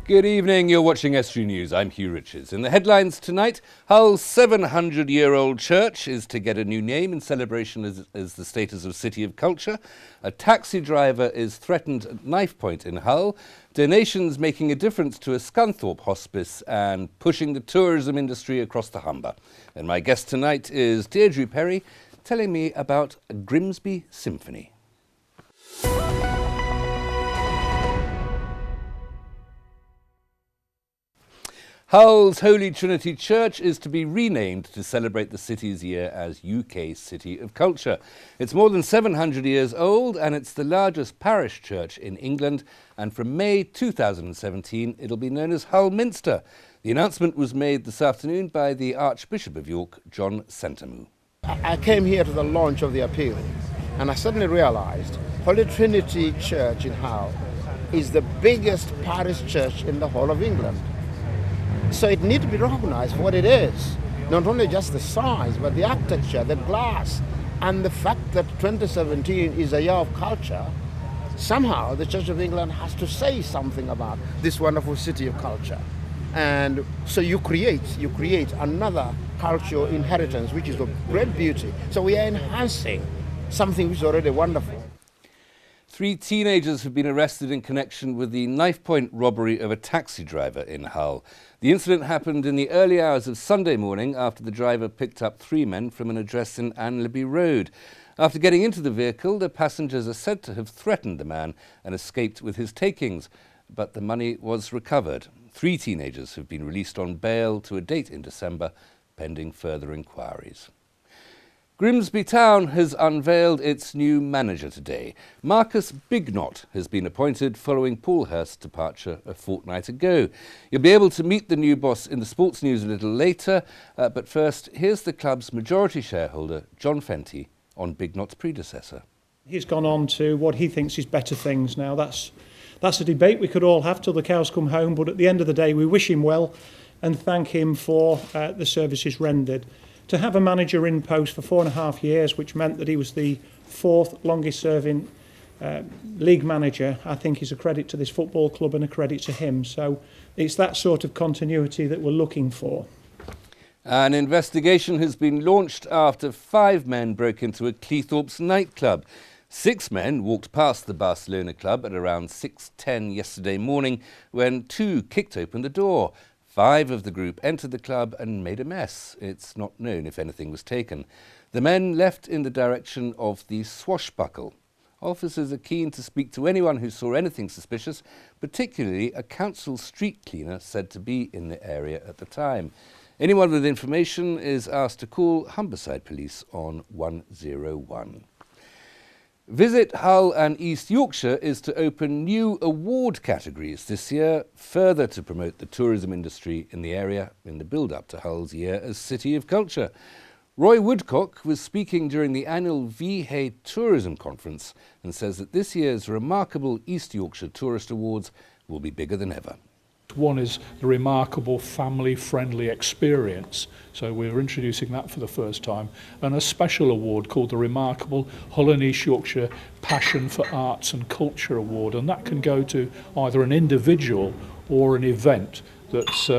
Good evening, you're watching Estuary News. I'm Hugh Richards. In the headlines tonight, Hull's 700-year-old church is to get a new name in celebration as the status of City of Culture. A taxi driver is threatened at knife point in Hull. Donations making a difference to a Scunthorpe hospice and pushing the tourism industry across the Humber. And my guest tonight is Deirdre Perry, telling me about a Grimsby Symphony. Hull's Holy Trinity Church is to be renamed to celebrate the city's year as UK City of Culture. It's more than 700 years old and it's the largest parish church in England, and from May 2017 it'll be known as Hull Minster. The announcement was made this afternoon by the Archbishop of York, John Sentamu. I came here to the launch of the appeal and I suddenly realised Holy Trinity Church in Hull is the biggest parish church in the whole of England. So it needs to be recognised for what it is. Not only just the size, but the architecture, the glass, and the fact that 2017 is a year of culture. Somehow the Church of England has to say something about this wonderful city of culture. And so you create another cultural inheritance, which is of great beauty. So we are enhancing something which is already wonderful. 3 teenagers have been arrested in connection with the knife-point robbery of a taxi driver in Hull. The incident happened in the early hours of Sunday morning after the driver picked up 3 men from an address in Anlaby Road. After getting into the vehicle, the passengers are said to have threatened the man and escaped with his takings, but the money was recovered. 3 teenagers have been released on bail to a date in December, pending further inquiries. Grimsby Town has unveiled its new manager today. Marcus Bignott has been appointed following Paul Hurst's departure a fortnight ago. You'll be able to meet the new boss in the sports news a little later, but first, here's the club's majority shareholder, John Fenty, on Bignott's predecessor. He's gone on to what he thinks is better things now. That's a debate we could all have till the cows come home, but at the end of the day, we wish him well and thank him for the services rendered. To have a manager in post for 4.5 years, which meant that he was the 4th longest serving league manager, I think is a credit to this football club and a credit to him. So it's that sort of continuity that we're looking for. An investigation has been launched after 5 men broke into a Cleethorpes nightclub. 6 men walked past the Barcelona club at around 6:10 yesterday morning when 2 kicked open the door. 5 of the group entered the club and made a mess. It's not known if anything was taken. The men left in the direction of the Swashbuckle. Officers are keen to speak to anyone who saw anything suspicious, particularly a council street cleaner said to be in the area at the time. Anyone with information is asked to call Humberside Police on 101. Visit Hull and East Yorkshire is to open new award categories this year, further to promote the tourism industry in the area in the build-up to Hull's year as City of Culture. Roy Woodcock was speaking during the annual VHA Tourism Conference and says that this year's remarkable East Yorkshire Tourist Awards will be bigger than ever. One is the remarkable family-friendly experience, so we're introducing that for the first time, and a special award called the Remarkable Hull and East Yorkshire Passion for Arts and Culture Award, and that can go to either an individual or an event that's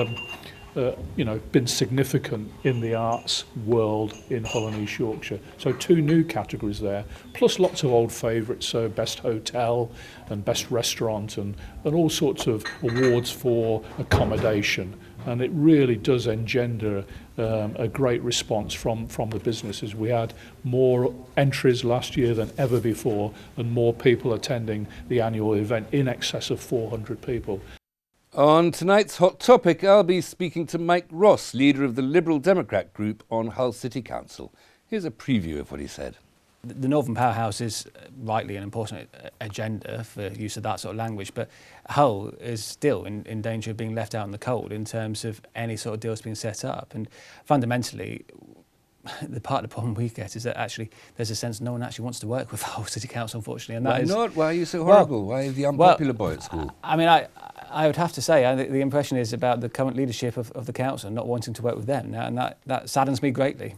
been significant in the arts world in Hull and East Yorkshire. So 2 new categories there, plus lots of old favourites, so best hotel and best restaurant and all sorts of awards for accommodation. And it really does engender a great response from the businesses. We had more entries last year than ever before and more people attending the annual event, in excess of 400 people. On tonight's Hot Topic, I'll be speaking to Mike Ross, leader of the Liberal Democrat group on Hull City Council. Here's a preview of what he said. The Northern Powerhouse is rightly an important agenda for use of that sort of language, but Hull is still in danger of being left out in the cold in terms of any sort of deals being set up. And fundamentally, the part of the problem we get is that actually there's a sense no one actually wants to work with Hull City Council, unfortunately. And Why not? Why are you so horrible? Why are you the unpopular boy at school? I mean, I would have to say, the impression is about the current leadership of the council not wanting to work with them now, and that saddens me greatly.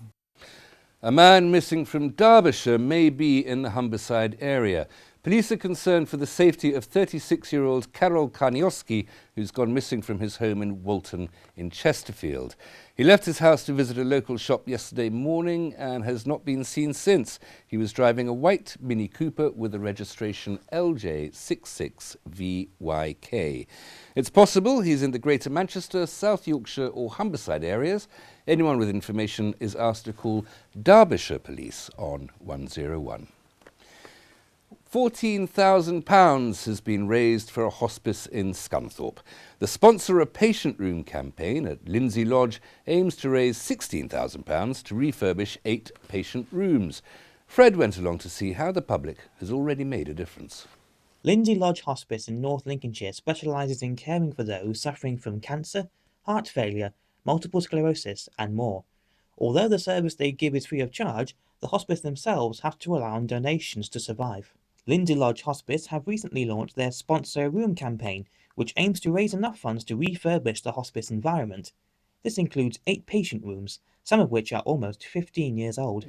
A man missing from Derbyshire may be in the Humberside area. Police are concerned for the safety of 36-year-old Karol Karniowski, who's gone missing from his home in Walton in Chesterfield. He left his house to visit a local shop yesterday morning and has not been seen since. He was driving a white Mini Cooper with a registration LJ66VYK. It's possible he's in the Greater Manchester, South Yorkshire or Humberside areas. Anyone with information is asked to call Derbyshire Police on 101. £14,000 has been raised for a hospice in Scunthorpe. The Sponsor a Patient Room campaign at Lindsay Lodge aims to raise £16,000 to refurbish 8 patient rooms. Fred went along to see how the public has already made a difference. Lindsay Lodge Hospice in North Lincolnshire specialises in caring for those suffering from cancer, heart failure, multiple sclerosis and more. Although the service they give is free of charge, the hospice themselves have to rely on donations to survive. Lindsay Lodge Hospice have recently launched their Sponsor a Room campaign, which aims to raise enough funds to refurbish the hospice environment. This includes 8 patient rooms, some of which are almost 15 years old.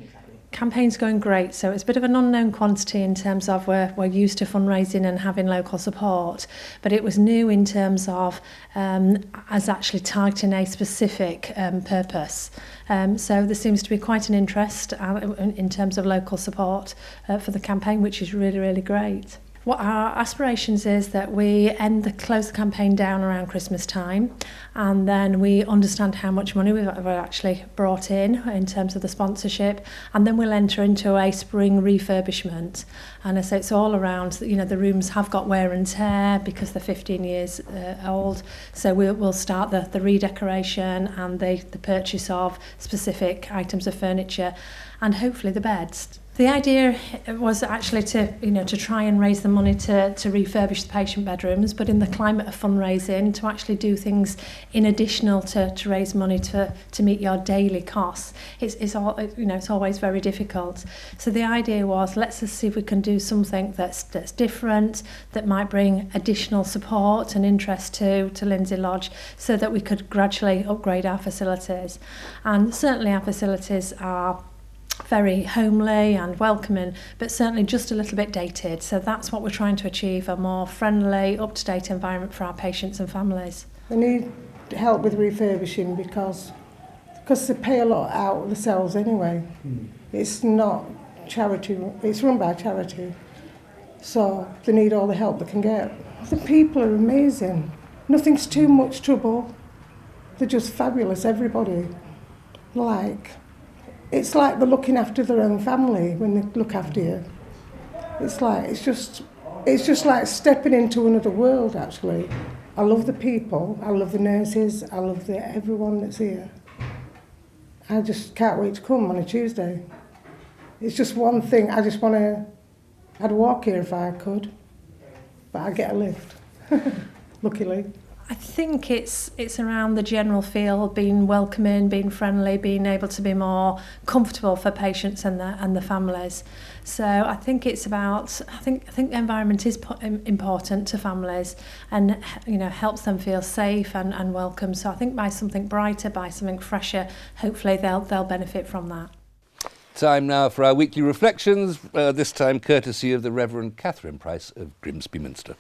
Campaign's going great, so it's a bit of an unknown quantity in terms of we're used to fundraising and having local support, but it was new in terms of as actually targeting a specific purpose. So there seems to be quite an interest in terms of local support for the campaign, which is really, really great. What our aspirations is that we close the campaign down around Christmas time, and then we understand how much money we've actually brought in terms of the sponsorship, and then we'll enter into a spring refurbishment. And I say it's all around, the rooms have got wear and tear because they're 15 years old, so we'll start the redecoration and the purchase of specific items of furniture and hopefully the beds. The idea was actually to try and raise the money to refurbish the patient bedrooms, but in the climate of fundraising, to actually do things in additional to raise money to meet your daily costs. It's always very difficult. So the idea was, let's just see if we can do something that's different, that might bring additional support and interest to Lindsay Lodge, so that we could gradually upgrade our facilities. And certainly our facilities are very homely and welcoming, but certainly just a little bit dated. So that's what we're trying to achieve, a more friendly, up-to-date environment for our patients and families. They need help with refurbishing because they pay a lot out themselves anyway. It's not charity, it's run by charity. So they need all the help they can get. The people are amazing. Nothing's too much trouble. They're just fabulous, everybody. It's like they're looking after their own family when they look after you. It's just like stepping into another world, actually. I love the people, I love the nurses, I love everyone that's here. I just can't wait to come on a Tuesday. It's just one thing, I'd walk here if I could, but I get a lift, luckily. I think it's around the general feel, being welcoming, being friendly, being able to be more comfortable for patients and the families. So I think it's about, I think the environment is important to families, and helps them feel safe and welcome. So I think by something brighter, by something fresher, hopefully they'll benefit from that. Time now for our weekly reflections, this time courtesy of the Reverend Catherine Price of Grimsby Minster.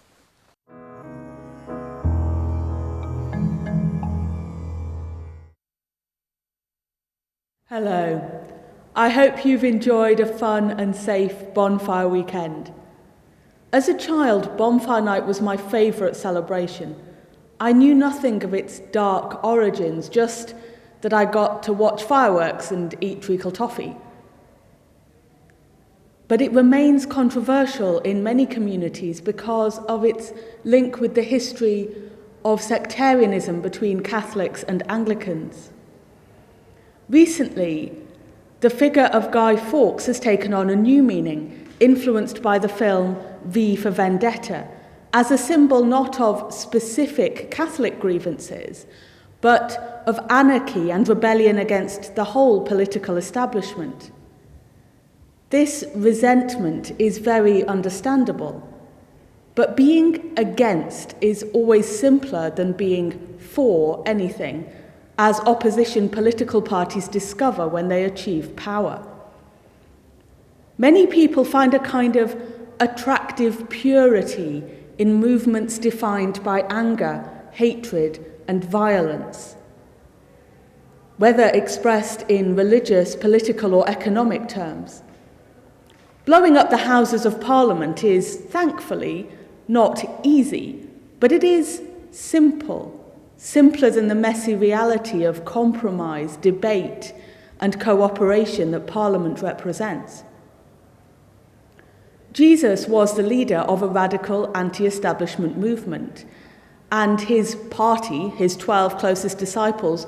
Hello. I hope you've enjoyed a fun and safe bonfire weekend. As a child, bonfire night was my favourite celebration. I knew nothing of its dark origins, just that I got to watch fireworks and eat treacle toffee. But it remains controversial in many communities because of its link with the history of sectarianism between Catholics and Anglicans. Recently, the figure of Guy Fawkes has taken on a new meaning, influenced by the film V for Vendetta, as a symbol not of specific Catholic grievances, but of anarchy and rebellion against the whole political establishment. This resentment is very understandable, but being against is always simpler than being for anything, as opposition political parties discover when they achieve power. Many people find a kind of attractive purity in movements defined by anger, hatred, and violence. Whether expressed in religious, political, or economic terms. Blowing up the Houses of Parliament is, thankfully, not easy, but it is simple, simpler than the messy reality of compromise, debate, and cooperation that Parliament represents. Jesus was the leader of a radical anti-establishment movement, and his party, his 12 closest disciples,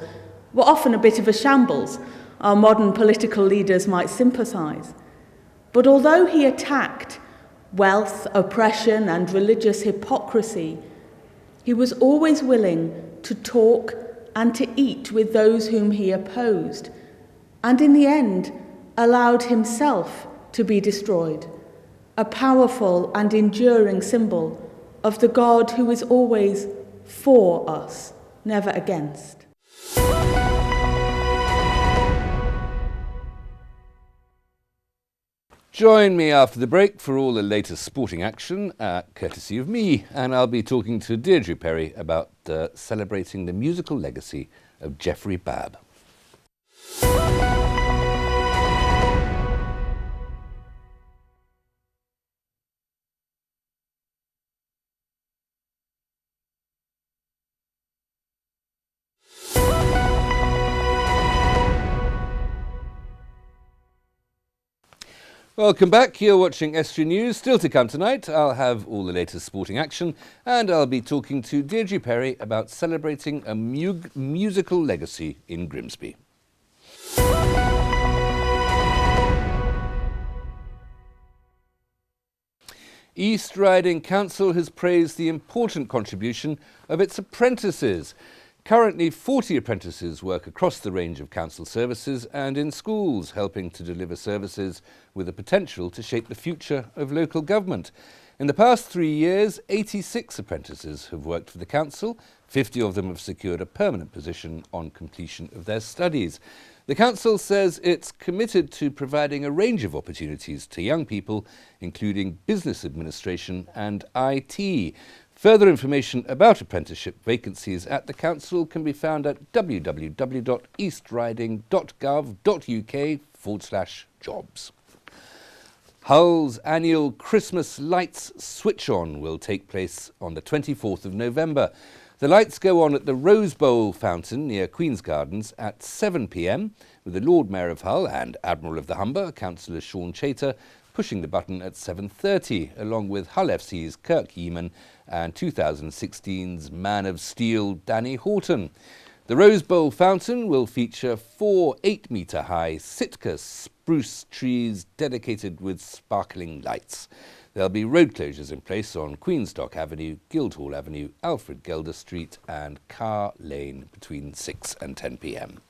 were often a bit of a shambles. Our modern political leaders might sympathise. But although he attacked wealth, oppression, and religious hypocrisy, he was always willing to talk and to eat with those whom he opposed, and in the end allowed himself to be destroyed, a powerful and enduring symbol of the God who is always for us, never against. Join me after the break for all the latest sporting action, courtesy of me, and I'll be talking to Deirdre Perry about celebrating the musical legacy of Geoffrey Babb. Welcome back. You're watching Estuary News. Still to come tonight, I'll have all the latest sporting action, and I'll be talking to Deirdre Perry about celebrating a musical legacy in Grimsby. East Riding Council has praised the important contribution of its apprentices. Currently, 40 apprentices work across the range of council services and in schools, helping to deliver services with the potential to shape the future of local government. In the past 3 years, 86 apprentices have worked for the council. 50 of them have secured a permanent position on completion of their studies. The council says it's committed to providing a range of opportunities to young people, including business administration and IT. Further information about apprenticeship vacancies at the council can be found at www.eastriding.gov.uk/jobs. Hull's annual Christmas Lights Switch-On will take place on the 24th of November. The lights go on at the Rose Bowl fountain near Queen's Gardens at 7 p.m, with the Lord Mayor of Hull and Admiral of the Humber, Councillor Sean Chater, pushing the button at 7:30, along with Hull FC's Kirk Yeaman and 2016's Man of Steel Danny Horton. The Rose Bowl fountain will feature 4 8-metre-high Sitka spruce trees dedicated with sparkling lights. There'll be road closures in place on Queenstock Avenue, Guildhall Avenue, Alfred Gelder Street and Carr Lane between 6 and 10 p.m.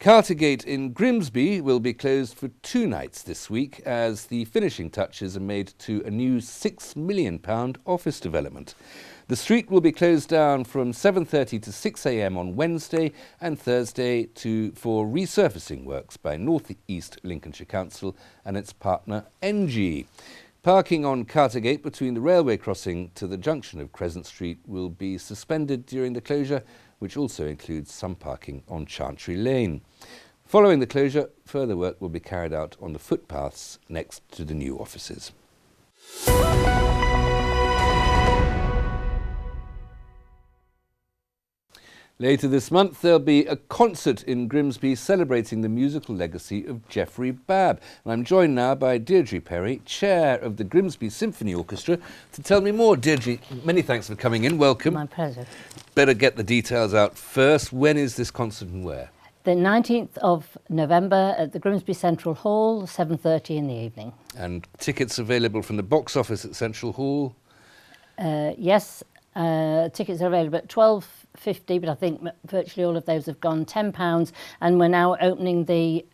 Cartergate in Grimsby will be closed for 2 nights this week as the finishing touches are made to a new £6 million office development. The street will be closed down from 7:30 to 6 a.m. on Wednesday and Thursday for resurfacing works by North East Lincolnshire Council and its partner NG. Parking on Cartergate between the railway crossing to the junction of Crescent Street will be suspended during the closure, which also includes some parking on Chantry Lane. Following the closure, further work will be carried out on the footpaths next to the new offices. Later this month, there'll be a concert in Grimsby celebrating the musical legacy of Geoffrey Babb. And I'm joined now by Deirdre Perry, Chair of the Grimsby Symphony Orchestra, to tell me more. Deirdre, many thanks for coming in. Welcome. My pleasure. Better get the details out first. When is this concert and where? The 19th of November at the Grimsby Central Hall, 7:30 in the evening. And tickets available from the box office at Central Hall? Yes, tickets are available at £12.50, but I think virtually all of those have gone £10, and we're now opening the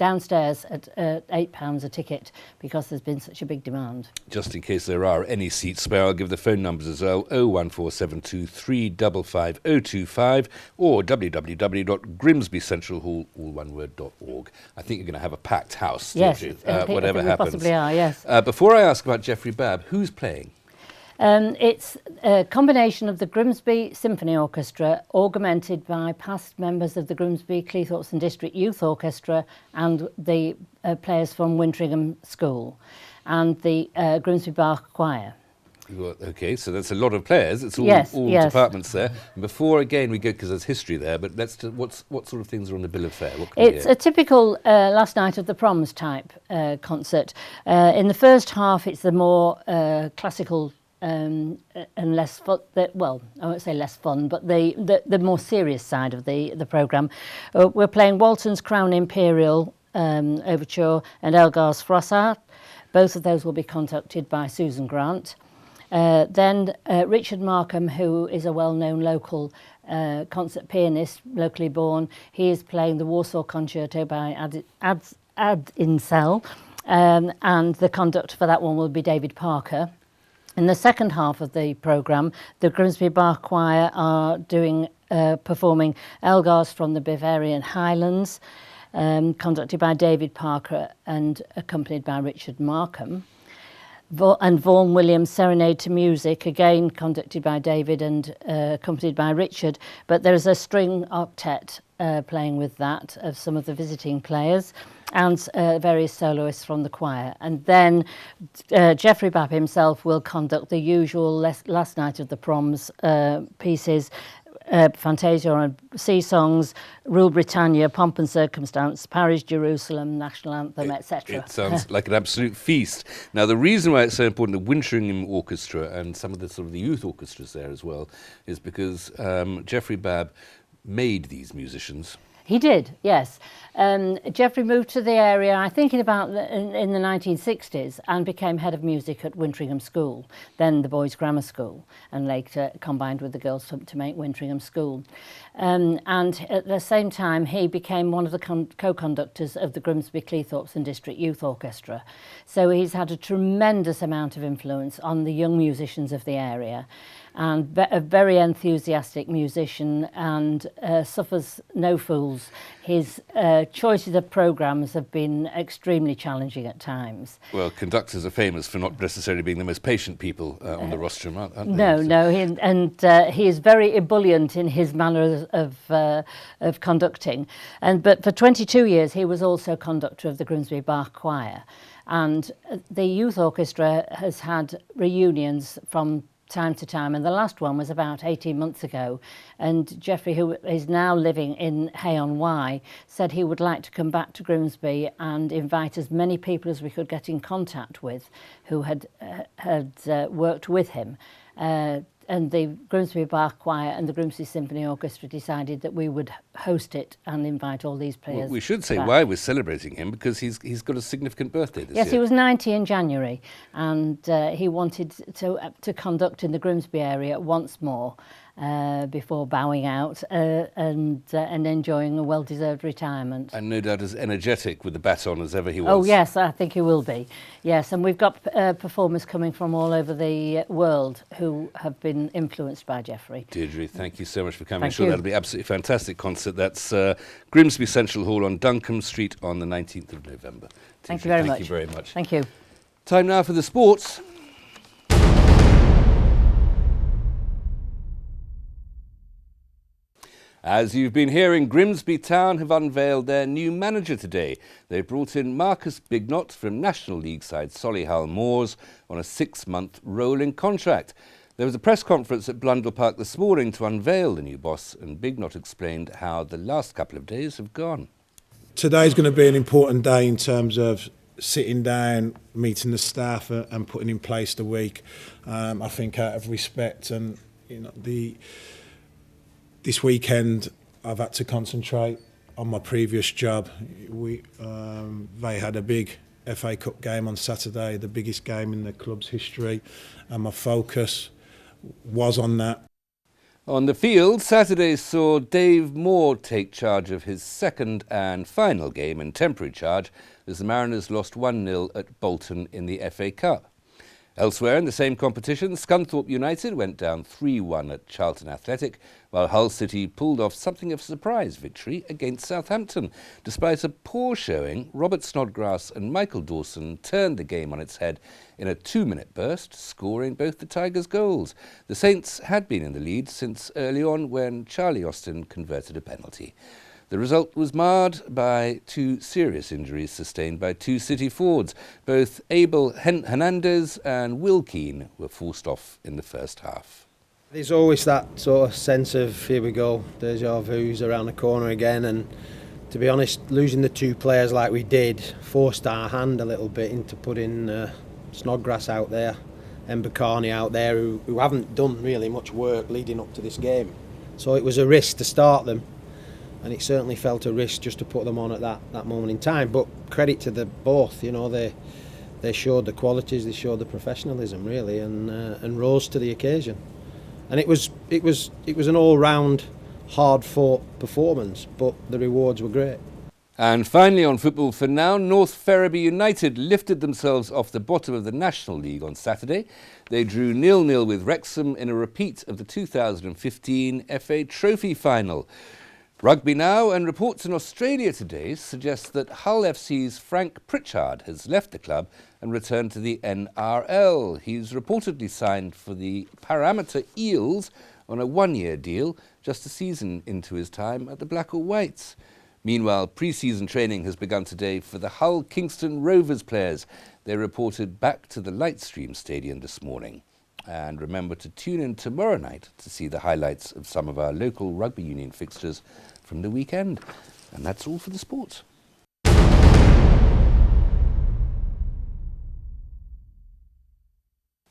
downstairs at £8 a ticket because there's been such a big demand. Just in case there are any seats spare, I'll give the phone numbers as well: 01472 355 025 or www.grimsbycentralhall, all one word.org. I think you're going to have a packed house, Yes, whatever I think we happens. possibly are, yes. Before I ask about Geoffrey Babb, who's playing? It's a combination of the Grimsby Symphony Orchestra, augmented by past members of the Grimsby, Cleethorpes and District Youth Orchestra and the players from Wintringham School and the Grimsby Bar Choir. Okay, so that's a lot of players. It's all, yes. departments there. And before, again, we go, because there's history there, but what sort of things are on the bill of fare? What can It's a typical last night of the proms type concert. In the first half, it's the more classical and less fun, I won't say less fun, but the more serious side of the programme. We're playing Walton's Crown Imperial Overture and Elgar's Froissart. Both of those will be conducted by Susan Grant. Then Richard Markham, who is a well-known local concert pianist, locally born, he is playing the Warsaw Concerto by Ad Insel, and the conductor for that one will be David Parker. In the second half of the programme, the Grimsby Bar Choir are performing Elgars from the Bavarian Highlands, conducted by David Parker and accompanied by Richard Markham. And Vaughan Williams' Serenade to Music, again conducted by David and accompanied by Richard, but there's a string octet playing with that of some of the visiting players and various soloists from the choir. And then Geoffrey Babb himself will conduct the usual last night of the proms pieces, Fantasia on Sea Songs, Rule Britannia, Pomp and Circumstance, Paris, Jerusalem, National Anthem, etc. It sounds like an absolute feast. Now, the reason why it's so important, the Wintringham Orchestra and some of the sort of the youth orchestras there as well, is because Geoffrey Babb made these musicians. He did, yes. Geoffrey moved to the area, I think, in the 1960s, and became head of music at Wintringham School, then the Boys' Grammar School, and later combined with the girls to make Wintringham School. And at the same time, he became one of the co-conductors of the Grimsby, Cleethorpes and District Youth Orchestra. So he's had a tremendous amount of influence on the young musicians of the area, and a very enthusiastic musician, and suffers no fools. His choices of programmes have been extremely challenging at times. Well, conductors are famous for not necessarily being the most patient people on the rostrum, aren't they? No, he is very ebullient in his manner of conducting. But for 22 years, he was also conductor of the Grimsby Bar Choir. And the youth orchestra has had reunions from time to time, and the last one was about 18 months ago, and Geoffrey, who is now living in Hay-on-Wye, said he would like to come back to Grimsby and invite as many people as we could get in contact with who had worked with him. And the Grimsby Bar Choir and the Grimsby Symphony Orchestra decided that we would host it and invite all these players. Well, we should say back. why we're celebrating him, because he's got a significant birthday this year. Yes, he was 90 in January, and he wanted to conduct in the Grimsby area once more before bowing out and enjoying a well-deserved retirement. And no doubt as energetic with the baton as ever he was. Oh yes, I think he will be. Yes, and we've got performers coming from all over the world who have been influenced by Geoffrey. Deirdre, thank you so much for coming. Thank I'm sure you. that'll be absolutely fantastic concert. That's Grimsby Central Hall on Duncombe Street on the 19th of November. Thank Deirdre, you very much. Thank you very much. Thank you. Time now for the sports. As you've been hearing, Grimsby Town have unveiled their new manager today. They brought in Marcus Bignot from National League side Solihull Moors on a 6-month rolling contract. There was a press conference at Blundell Park this morning to unveil the new boss, and Bignot explained how the last couple of days have gone. Today's going to be an important day in terms of sitting down, meeting the staff and putting in place the week. I think out of respect and this weekend I've had to concentrate on my previous job. They had a big FA Cup game on Saturday, the biggest game in the club's history, and my focus was on that. On the field, Saturday saw Dave Moore take charge of his second and final game in temporary charge as the Mariners lost 1-0 at Bolton in the FA Cup. Elsewhere in the same competition, Scunthorpe United went down 3-1 at Charlton Athletic, while Hull City pulled off something of a surprise victory against Southampton. Despite a poor showing, Robert Snodgrass and Michael Dawson turned the game on its head in a 2-minute burst, scoring both the Tigers' goals. The Saints had been in the lead since early on when Charlie Austin converted a penalty. The result was marred by two serious injuries sustained by two City forwards. Both Abel Hernandez and Will Keane were forced off in the first half. There's always that sort of sense of, here we go, deja vu's around the corner again, and to be honest, losing the two players like we did forced our hand a little bit into putting Snodgrass out there and Bakani out there who haven't done really much work leading up to this game. So it was a risk to start them. And it certainly felt a risk just to put them on at that moment in time. But credit to the both, you know, they showed the qualities, they showed the professionalism really, and rose to the occasion. And it was an all-round, hard-fought performance, but the rewards were great. And finally on football for now, North Ferriby United lifted themselves off the bottom of the National League on Saturday. They drew 0-0 with Wrexham in a repeat of the 2015 FA Trophy final. Rugby now, and reports in Australia today suggest that Hull FC's Frank Pritchard has left the club and returned to the NRL. He's reportedly signed for the Parramatta Eels on a one-year deal, just a season into his time at the Black or Whites. Meanwhile, pre-season training has begun today for the Hull Kingston Rovers players. They reported back to the Lightstream Stadium this morning. And remember to tune in tomorrow night to see the highlights of some of our local rugby union fixtures from the weekend. And that's all for the sports.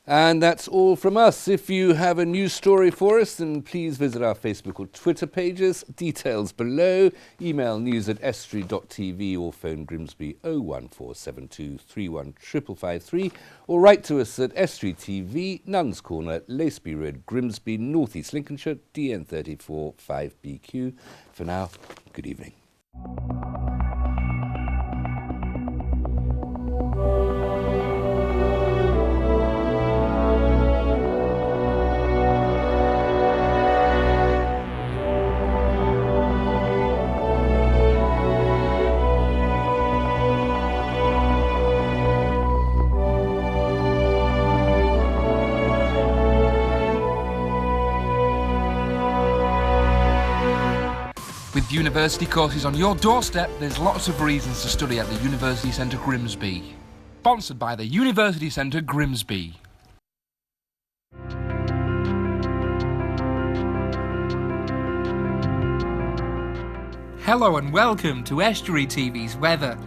And that's all from us. If you have a news story for us, then please visit our Facebook or Twitter pages. Details below. Email news@estuary.tv or phone Grimsby 01472 31 553 or write to us at Estuary TV, Nuns Corner, Laceby Road, Grimsby, North East Lincolnshire, DN34 5BQ. For now, good evening. With university courses on your doorstep, there's lots of reasons to study at the University Centre Grimsby. Sponsored by the University Centre Grimsby. Hello and welcome to Estuary TV's weather.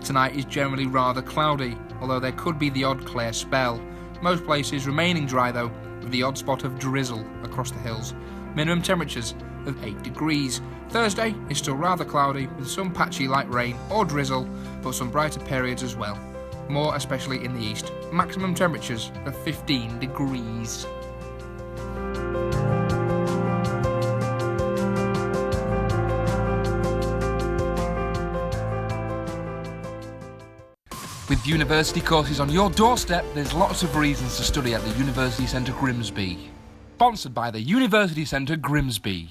Tonight is generally rather cloudy, although there could be the odd clear spell. Most places remaining dry though, with the odd spot of drizzle across the hills. Minimum temperatures of 8 degrees. Thursday is still rather cloudy with some patchy light rain or drizzle, but some brighter periods as well. More especially in the east. Maximum temperatures of 15 degrees. With university courses on your doorstep, there's lots of reasons to study at the University Centre Grimsby. Sponsored by the University Centre Grimsby.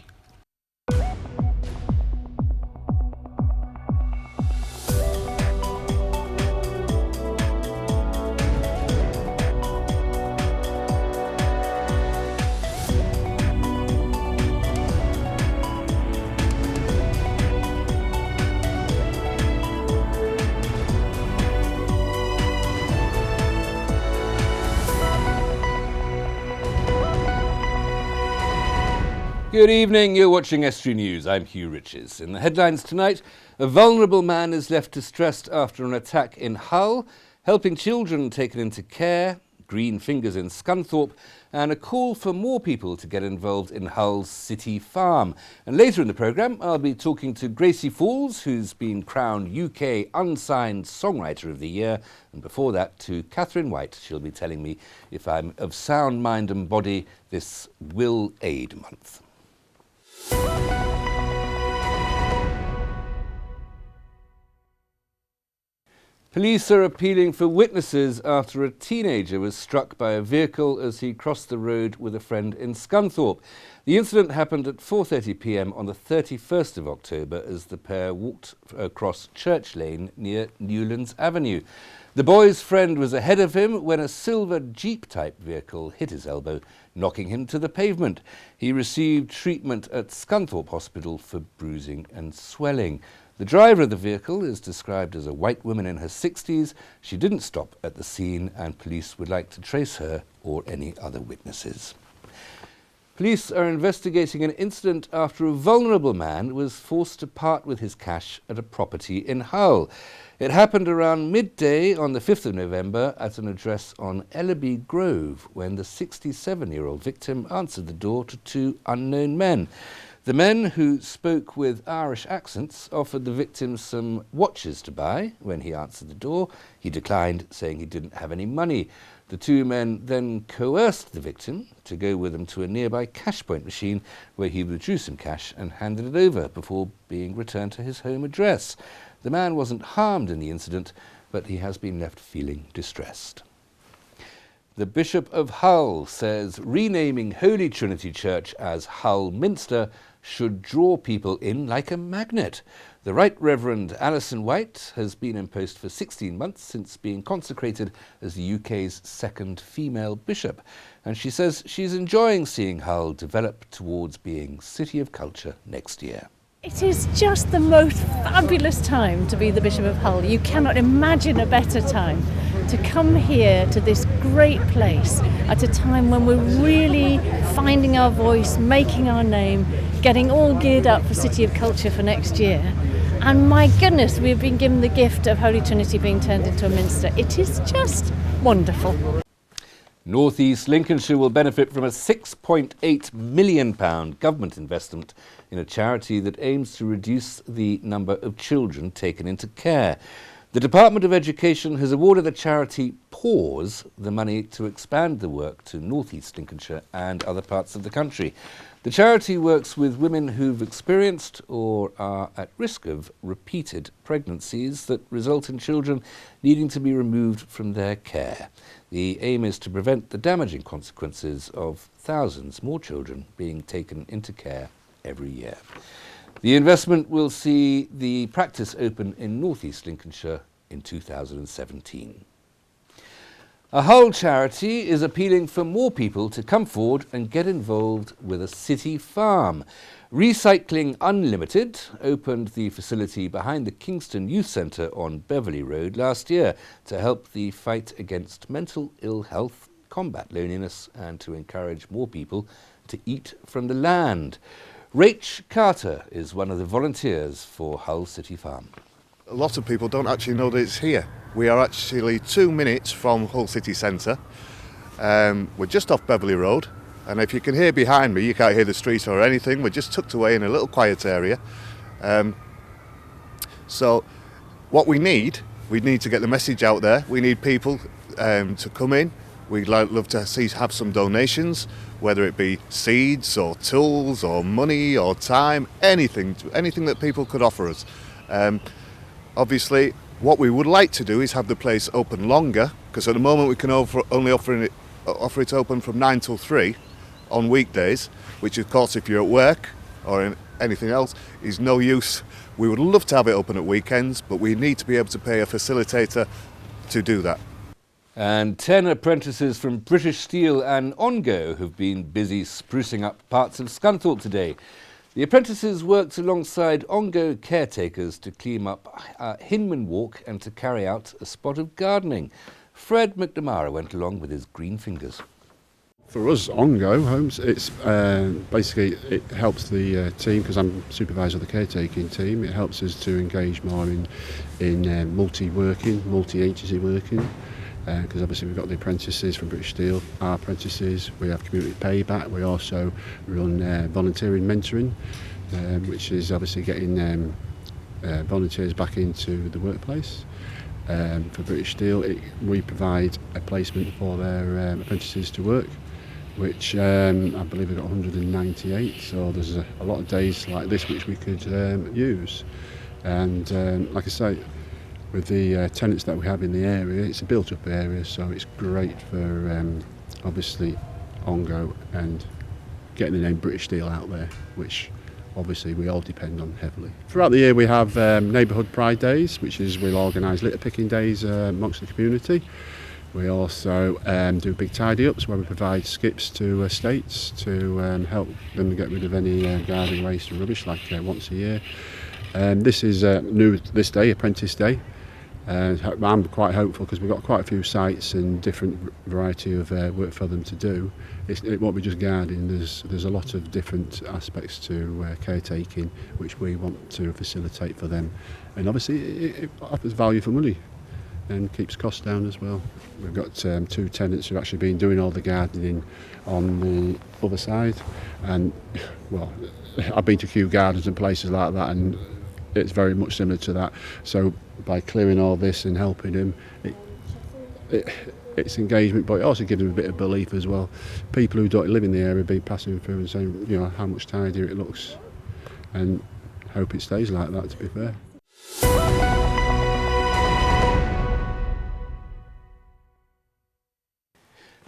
Good evening, you're watching Estuary News. I'm Hugh Riches. In the headlines tonight, a vulnerable man is left distressed after an attack in Hull, helping children taken into care, green fingers in Scunthorpe, and a call for more people to get involved in Hull's City Farm. And later in the programme, I'll be talking to Gracie Falls, who's been crowned UK Unsigned Songwriter of the Year, and before that to Catherine White. She'll be telling me if I'm of sound mind and body this Will Aid month. Police are appealing for witnesses after a teenager was struck by a vehicle as he crossed the road with a friend in Scunthorpe. The incident happened at 4:30 p.m. on the 31st of October as the pair walked across Church Lane near Newlands Avenue. The boy's friend was ahead of him when a silver Jeep-type vehicle hit his elbow, knocking him to the pavement. He received treatment at Scunthorpe Hospital for bruising and swelling. The driver of the vehicle is described as a white woman in her 60s. She didn't stop at the scene and police would like to trace her or any other witnesses. Police are investigating an incident after a vulnerable man was forced to part with his cash at a property in Hull. It happened around midday on the 5th of November at an address on Ellaby Grove when the 67-year-old victim answered the door to two unknown men. The men, who spoke with Irish accents, offered the victim some watches to buy. When he answered the door, he declined, saying he didn't have any money. The two men then coerced the victim to go with them to a nearby cash point machine where he withdrew some cash and handed it over before being returned to his home address. The man wasn't harmed in the incident, but he has been left feeling distressed. The Bishop of Hull says renaming Holy Trinity Church as Hull Minster should draw people in like a magnet. The Right Reverend Alison White has been in post for 16 months since being consecrated as the UK's second female bishop. And she says she's enjoying seeing Hull develop towards being City of Culture next year. It is just the most fabulous time to be the Bishop of Hull. You cannot imagine a better time to come here to this great place at a time when we're really finding our voice, making our name, getting all geared up for City of Culture for next year. And my goodness, we've been given the gift of Holy Trinity being turned into a minster. It is just wonderful. North East Lincolnshire will benefit from a £6.8 million government investment in a charity that aims to reduce the number of children taken into care. The Department of Education has awarded the charity Pause the money to expand the work to North East Lincolnshire and other parts of the country. The charity works with women who've experienced or are at risk of repeated pregnancies that result in children needing to be removed from their care. The aim is to prevent the damaging consequences of thousands more children being taken into care every year. The investment will see the practice open in North East Lincolnshire in 2017. A Hull charity is appealing for more people to come forward and get involved with a city farm. Recycling Unlimited opened the facility behind the Kingston Youth Centre on Beverley Road last year to help the fight against mental ill health, combat loneliness and to encourage more people to eat from the land. Rach Carter is one of the volunteers for Hull City Farm. A lot of people don't actually know that it's here. We are actually 2 minutes from Hull City Centre. We're just off Beverley Road, and if you can hear behind me, you can't hear the street or anything. We're just tucked away in a little quiet area. So what we need to get the message out there. We need people to come in. We'd love to have some donations, whether it be seeds or tools or money or time, anything that people could offer us. Obviously, what we would like to do is have the place open longer, because at the moment we can only offer it open from 9 till 3 on weekdays, which of course if you're at work or in anything else is no use. We would love to have it open at weekends, but we need to be able to pay a facilitator to do that. And 10 apprentices from British Steel and Ongo have been busy sprucing up parts of Scunthorpe today. The apprentices worked alongside Ongo caretakers to clean up Hinman Walk and to carry out a spot of gardening. Fred McNamara went along with his green fingers. For us, Ongo Homes, it's basically it helps the team, because I'm supervisor of the caretaking team. It helps us to engage more in multi-working, multi-agency working. because obviously we've got the apprentices from British Steel, our apprentices, we have community payback, we also run volunteering mentoring, which is obviously getting volunteers back into the workplace. For British Steel, we provide a placement for their apprentices to work, which I believe we've got 198, so there's a lot of days like this which we could use. And like I say, with the tenants that we have in the area, it's a built-up area, so it's great for obviously Ongo and getting the name British Steel out there, which obviously we all depend on heavily. Throughout the year we have neighbourhood pride days, which is we'll organise litter picking days amongst the community. We also do big tidy ups where we provide skips to estates to help them get rid of any garden waste and rubbish, like once a year. This is new this day, Apprentice Day. I'm quite hopeful because we've got quite a few sites and different variety of work for them to do. It won't be just gardening, there's a lot of different aspects to caretaking which we want to facilitate for them, and obviously it offers value for money and keeps costs down as well. We've got 2 tenants who've actually been doing all the gardening on the other side, and well, I've been to Kew Gardens and places like that, and it's very much similar to that. So by clearing all this and helping him, it's engagement, but it also gives them a bit of belief as well. People who don't live in the area be passing through and saying, you know, how much tidier it looks, and hope it stays like that, to be fair.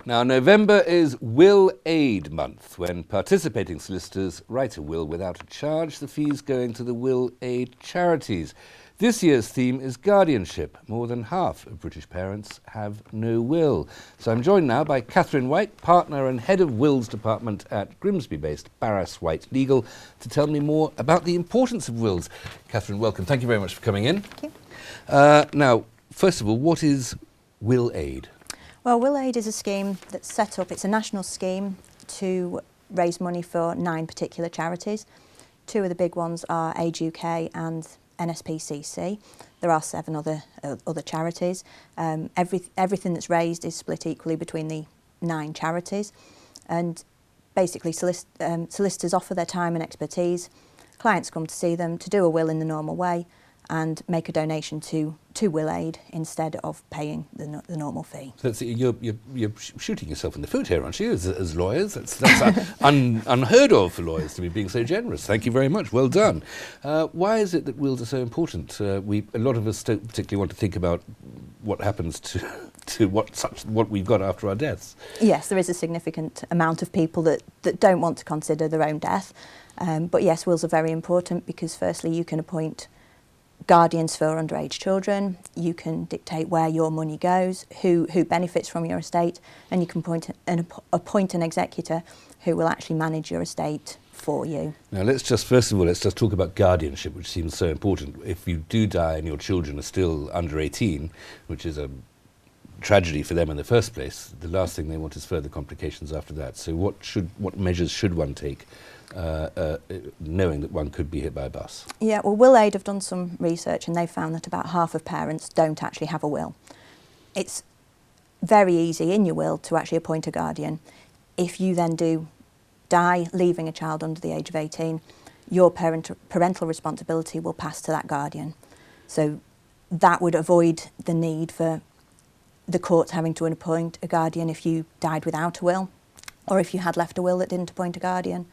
Now, November is Will Aid Month, when participating solicitors write a will without a charge, the fees going to the Will Aid charities. This year's theme is guardianship. More than half of British parents have no will. So I'm joined now by Catherine White, partner and head of wills department at Grimsby-based Barras White Legal, to tell me more about the importance of wills. Catherine, welcome. Thank you very much for coming in. Thank you. Now, first of all, what is Will Aid? Well, Will Aid is a scheme that's set up, it's a national scheme to raise money for 9 particular charities. 2 of the big ones are Age UK and NSPCC. There are 7 other charities. Everything that's raised is split equally between the 9 charities, and basically solicitors offer their time and expertise. Clients come to see them to do a will in the normal way and make a donation to Will Aid instead of paying the normal fee. So you're shooting yourself in the foot here, aren't you, as lawyers? That's unheard of for lawyers to be being so generous. Thank you very much. Well done. Why is it that wills are so important? A lot of us don't particularly want to think about what happens to what we've got after our deaths. Yes, there is a significant amount of people that don't want to consider their own death. But yes, wills are very important because firstly you can appoint guardians for underage children, you can dictate where your money goes, who benefits from your estate, and you can appoint an executor who will actually manage your estate for you. Now first of all, let's just talk about guardianship, which seems so important. If you do die and your children are still under 18, which is a tragedy for them in the first place, the last thing they want is further complications after that. So what measures should one take knowing that one could be hit by a bus? Yeah, well, Will Aid have done some research and they found that about half of parents don't actually have a will. It's very easy in your will to actually appoint a guardian. If you then do die leaving a child under the age of 18, your parental responsibility will pass to that guardian. So that would avoid the need for the courts having to appoint a guardian if you died without a will, or if you had left a will that didn't appoint a guardian.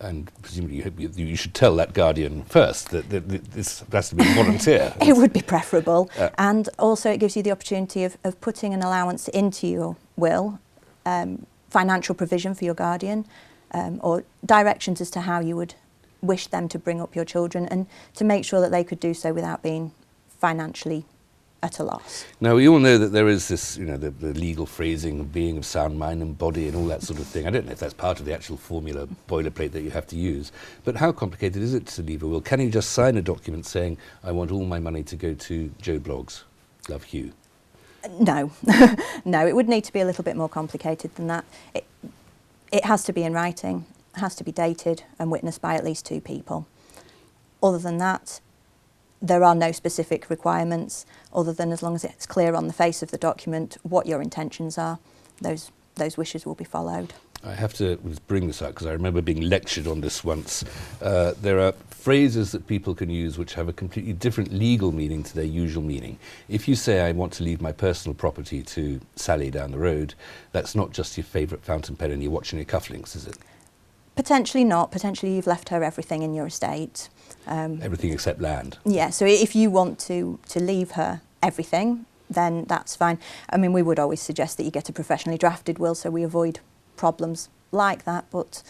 And presumably you should tell that guardian first that this has to be volunteer. It would be preferable. And also it gives you the opportunity of putting an allowance into your will, financial provision for your guardian, or directions as to how you would wish them to bring up your children, and to make sure that they could do so without being financially at a loss. Now, we all know that there is this, the legal phrasing of being of sound mind and body and all that sort of thing. I don't know if that's part of the actual formula boilerplate that you have to use, but how complicated is it to leave a will? Can you just sign a document saying, I want all my money to go to Joe Bloggs, love Hugh? No. No, it would need to be a little bit more complicated than that. It has to be in writing, it has to be dated and witnessed by at least 2 people. Other than that, there are no specific requirements other than as long as it's clear on the face of the document what your intentions are, those wishes will be followed. I have to bring this out because I remember being lectured on this once. There are phrases that people can use which have a completely different legal meaning to their usual meaning. If you say, I want to leave my personal property to Sally down the road, that's not just your favourite fountain pen and you're watching your cufflinks, is it? Potentially not. Potentially you've left her everything in your estate. Everything except land. Yeah, so if you want to leave her everything, then that's fine. I mean, we would always suggest that you get a professionally drafted will so we avoid problems like that, but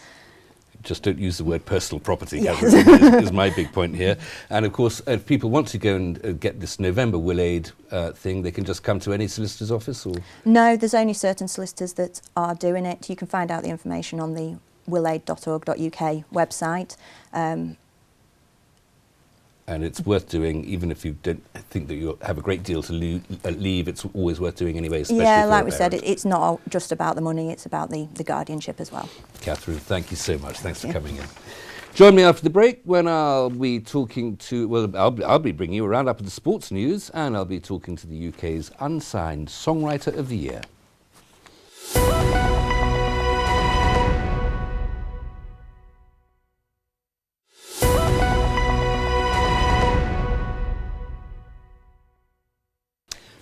just don't use the word personal property, yes. is my big point here. And of course, if people want to go and get this November will aid thing, they can just come to any solicitor's office? Or no, there's only certain solicitors that are doing it. You can find out the information on the willaid.org.uk website. And it's worth doing, even if you don't think that you have a great deal to leave, it's always worth doing anyway, especially yeah, for like a we parent. said, it's not just about the money, it's about the guardianship as well. Catherine, thank you so much. Thanks for coming in. Join me after the break when I'll be talking to, well, I'll be bringing you a roundup of the sports news, and I'll be talking to the UK's Unsigned Songwriter of the Year.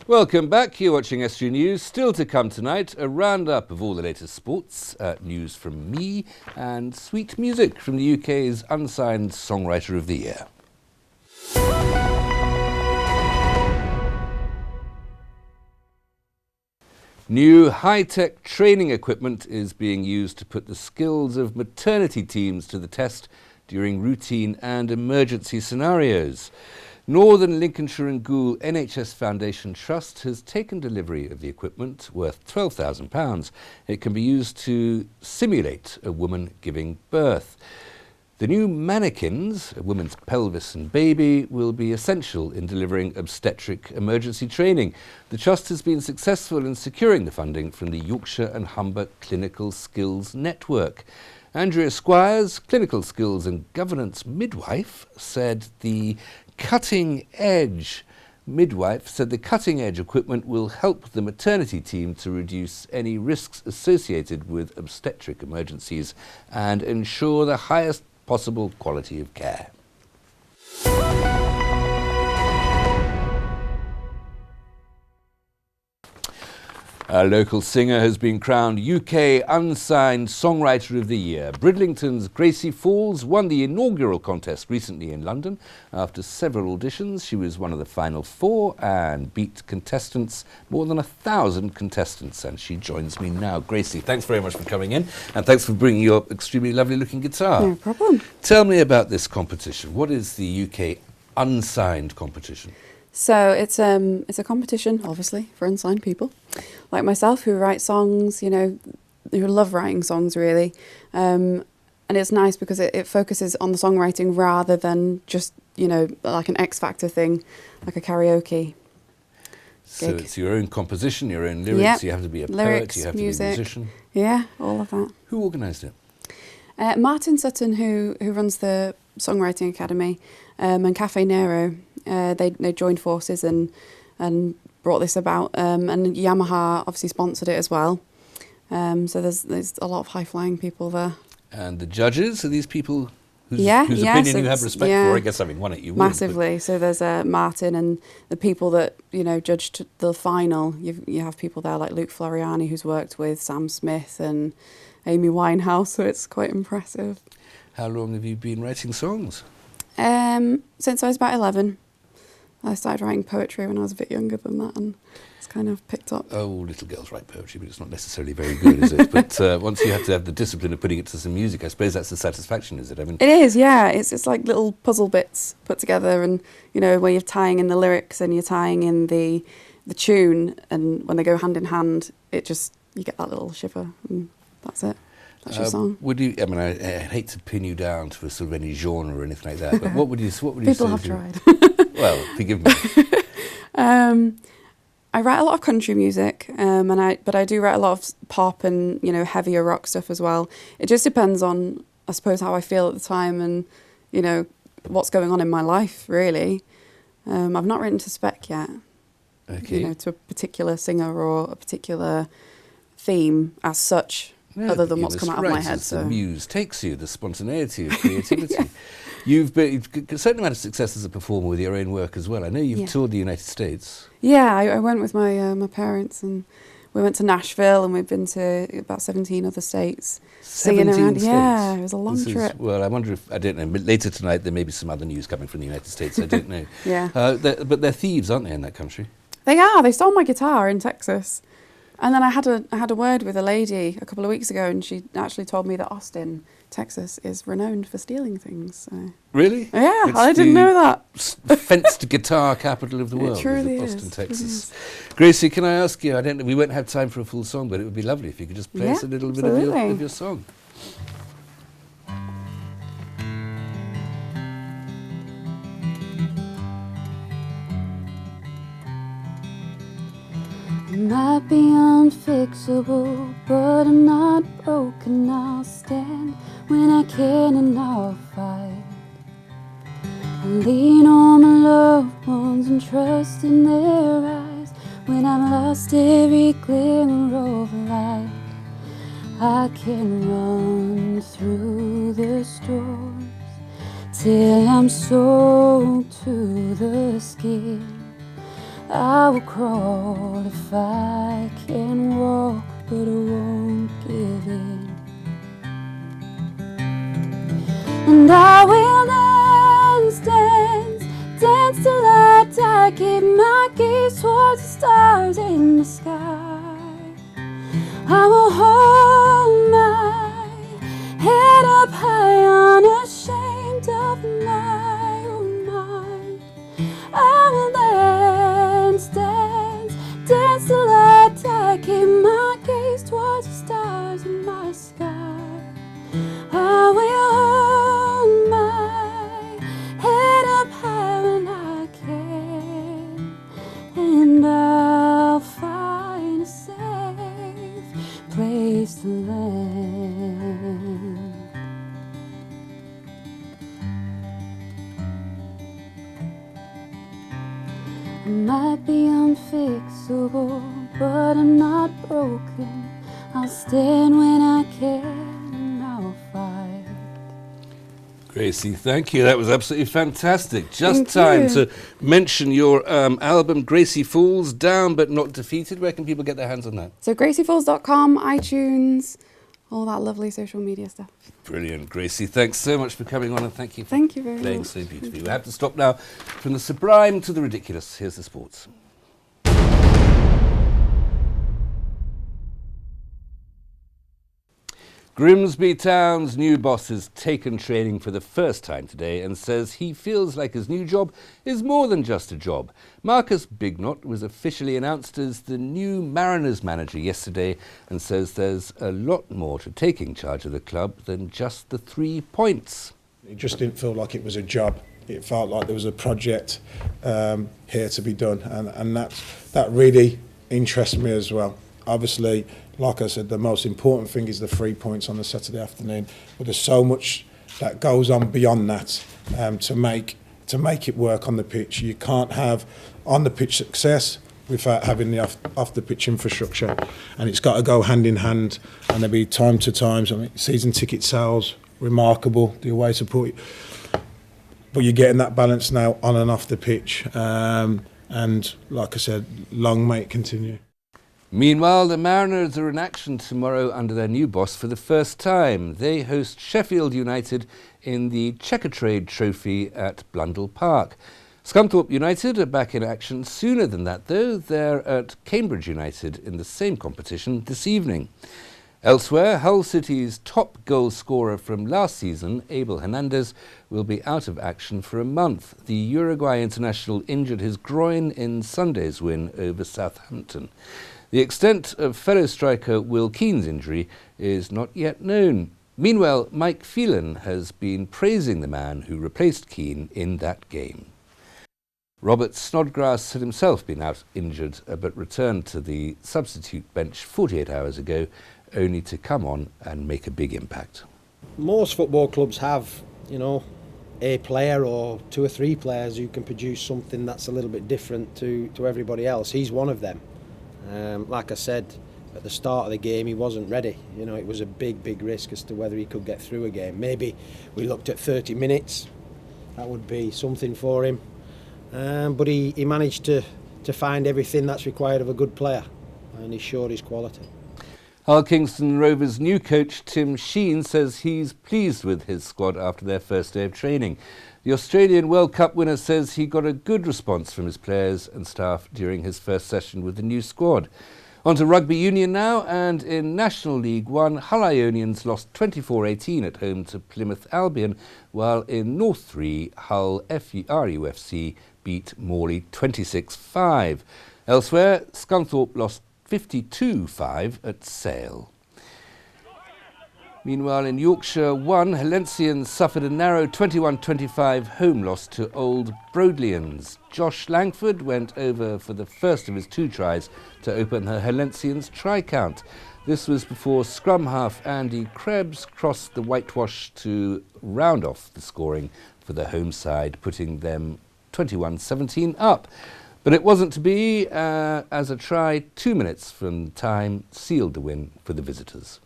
Welcome back. You're watching Estuary News. Still to come tonight, a roundup of all the latest sports, news from me, and sweet music from the UK's Unsigned Songwriter of the Year. New high-tech training equipment is being used to put the skills of maternity teams to the test during routine and emergency scenarios. Northern Lincolnshire and Goole NHS Foundation Trust has taken delivery of the equipment worth £12,000. It can be used to simulate a woman giving birth. The new mannequins, a woman's pelvis and baby, will be essential in delivering obstetric emergency training. The Trust has been successful in securing the funding from the Yorkshire and Humber Clinical Skills Network. Andrea Squires, Clinical Skills and Governance Midwife, said the cutting-edge equipment will help the maternity team to reduce any risks associated with obstetric emergencies and ensure the highest possible quality of care. A local singer has been crowned UK Unsigned Songwriter of the Year. Bridlington's Gracie Falls won the inaugural contest recently in London. After several auditions, she was one of the final 4 and beat more than 1,000 contestants. And she joins me now. Gracie, thanks very much for coming in, and thanks for bringing your extremely lovely looking guitar. No problem. Tell me about this competition. What is the UK Unsigned competition? So it's a competition, obviously, for unsigned people like myself who write songs, you know, who love writing songs really. And it's nice because it focuses on the songwriting rather than just, you know, like an X Factor thing, like a karaoke So gig. it's your own composition, your own lyrics, Yep. You have to be a Lyrics, poet, you have music. to be a musician. Yeah, all of that. Who organised it? Martin Sutton, who runs the Songwriting Academy, and Cafe Nero, they joined forces and brought this about. And Yamaha obviously sponsored it as well. So there's a lot of high-flying people there. And the judges, are these people whose so opinion you have respect yeah, for? I guess having won it, you would. massively. So there's Martin and the people that, you know, judged the final. You have people there like Luke Floriani, who's worked with Sam Smith and Amy Winehouse, so it's quite impressive. How long have you been writing songs? Since I was about 11. I started writing poetry when I was a bit younger than that, and it's kind of picked up. Oh, little girls write poetry, but it's not necessarily very good, is it? But once you have to have the discipline of putting it to some music, I suppose that's the satisfaction, is it? I mean, It is, yeah. It's like little puzzle bits put together, and you know, where you're tying in the lyrics and you're tying in the tune, and when they go hand in hand, you get that little shiver, and that's it. That's your song. Would you? I mean, I hate to pin you down to a sort of any genre or anything like that, but what would you People say? have tried. Well, forgive me. I write a lot of country music, but I do write a lot of pop and, you know, heavier rock stuff as well. It just depends on, I suppose, how I feel at the time and, you know, what's going on in my life, really. I've not written to spec yet. Okay. You know, to a particular singer or a particular theme as such, No, other but than you what's must come out of my write head. as So the muse takes you, the spontaneity of creativity. You've certainly had a success as a performer with your own work as well. I know you've toured the United States. yeah, I went with my my parents, and we went to Nashville, and we've been to about 17 other states, singing around. States. Yeah, it was a long This is- trip. well, I wonder if, I don't know, but later tonight there may be some other news coming from the United States, I don't know. Yeah. But they're thieves, aren't they, in that country? They are. They stole my guitar in Texas, and then I had a word with a lady a couple of weeks ago, and she actually told me that Austin, Texas, is renowned for stealing things. So. Really? Yeah, It's I didn't the know that. fenced guitar capital of the It world. truly is is, Austin, it truly Texas. Gracie, can I ask you? I don't know. We won't have time for a full song, but it would be lovely if you could just play Yeah, us a little bit absolutely. of your song. I might be unfixable, but I'm not broken. I'll stand when I can and I'll fight. I lean on my loved ones and trust in their eyes. When I've lost every glimmer of light, I can run through the storms till I'm soaked to the skin. I will crawl if I can walk, but I won't give in. And I will dance till I die. Keep my gaze towards the stars in the sky. I will hold my head up high, unashamed of my own mind. I will dance till I die. Keep my gaze towards the stars in my sky. I will hold my head up high when I can, and I'll find a safe place to land. I might be unfixable, but I'm not broken. I'll stand when I can and I'll fight. Gracie, thank you. That was absolutely fantastic. Just Thank time you. to mention your album, Gracie Falls, Down But Not Defeated. Where can people get their hands on that? So graciefalls.com, iTunes, all that lovely social media stuff. Brilliant, Gracie. Thanks so much for coming on, and thank you for Thank you very playing much. so beautifully. We have to stop now. From the sublime to the ridiculous, here's the sports. Grimsby Town's new boss has taken training for the first time today and says he feels like his new job is more than just a job. Marcus Bignot was officially announced as the new Mariners manager yesterday and says there's a lot more to taking charge of the club than just the 3 points. It just didn't feel like it was a job. It felt like there was a project here to be done, and that really interests me as well. Obviously, like I said, the most important thing is the 3 points on the Saturday afternoon, but there's so much that goes on beyond that to make it work on the pitch. You can't have on the pitch success without having the off the pitch infrastructure, and it's got to go hand in hand. And there'll be time to times. I mean, season ticket sales remarkable, the away support, but you're getting that balance now on and off the pitch. And like I said, long may it continue. Meanwhile, the Mariners are in action tomorrow under their new boss for the first time. They host Sheffield United in the Checkatrade Trophy at Blundell Park. Scunthorpe United are back in action sooner than that, though. They're at Cambridge United in the same competition this evening. Elsewhere, Hull City's top goal scorer from last season, Abel Hernandez, will be out of action for a month. The Uruguay international injured his groin in Sunday's win over Southampton. The extent of fellow striker Will Keane's injury is not yet known. Meanwhile, Mike Phelan has been praising the man who replaced Keane in that game. Robert Snodgrass had himself been out injured but returned to the substitute bench 48 hours ago, only to come on and make a big impact. Most football clubs have, a player or 2 or 3 players who can produce something that's a little bit different to everybody else. He's one of them. Like I said, at the start of the game he wasn't ready. You know, it was a big risk as to whether he could get through a game. Maybe we looked at 30 minutes, that would be something for him. But he managed to find everything that's required of a good player, and he showed his quality. Hull Kingston Rovers' new coach Tim Sheen says he's pleased with his squad after their first day of training. The Australian World Cup winner says he got a good response from his players and staff during his first session with the new squad. On to Rugby Union now, and in National League 1, Hull Ionians lost 24-18 at home to Plymouth Albion, while in North 3, Hull RUFC beat Morley 26-5. Elsewhere, Scunthorpe lost 52-5 at Sale. Meanwhile, in Yorkshire 1, Hellensians suffered a narrow 21-25 home loss to Old Broadleians. Josh Langford went over for the first of his 2 tries to open the Hellensians try count. This was before scrum half Andy Krebs crossed the whitewash to round off the scoring for the home side, putting them 21-17 up. But it wasn't to be, as a try 2 minutes from time sealed the win for the visitors.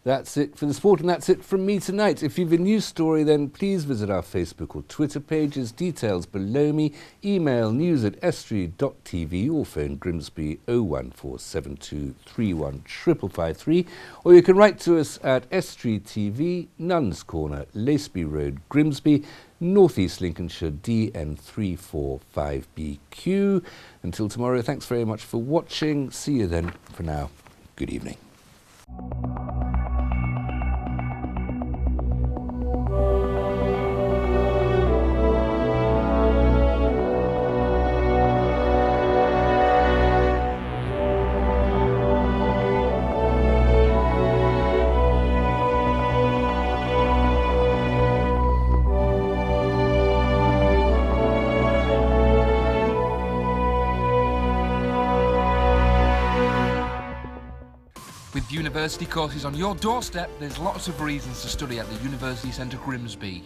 That's it for the sport, and that's it from me tonight. If you've a news story, then please visit our Facebook or Twitter pages. Details below me. Email news@estuary.tv or phone Grimsby 01472 31 553. Or you can write to us at Estuary TV, Nuns Corner, Laceby Road, Grimsby, North East Lincolnshire, DN345BQ. Until tomorrow, thanks very much for watching. See you then. For now, good evening. With university courses on your doorstep, there's lots of reasons to study at the University Centre Grimsby.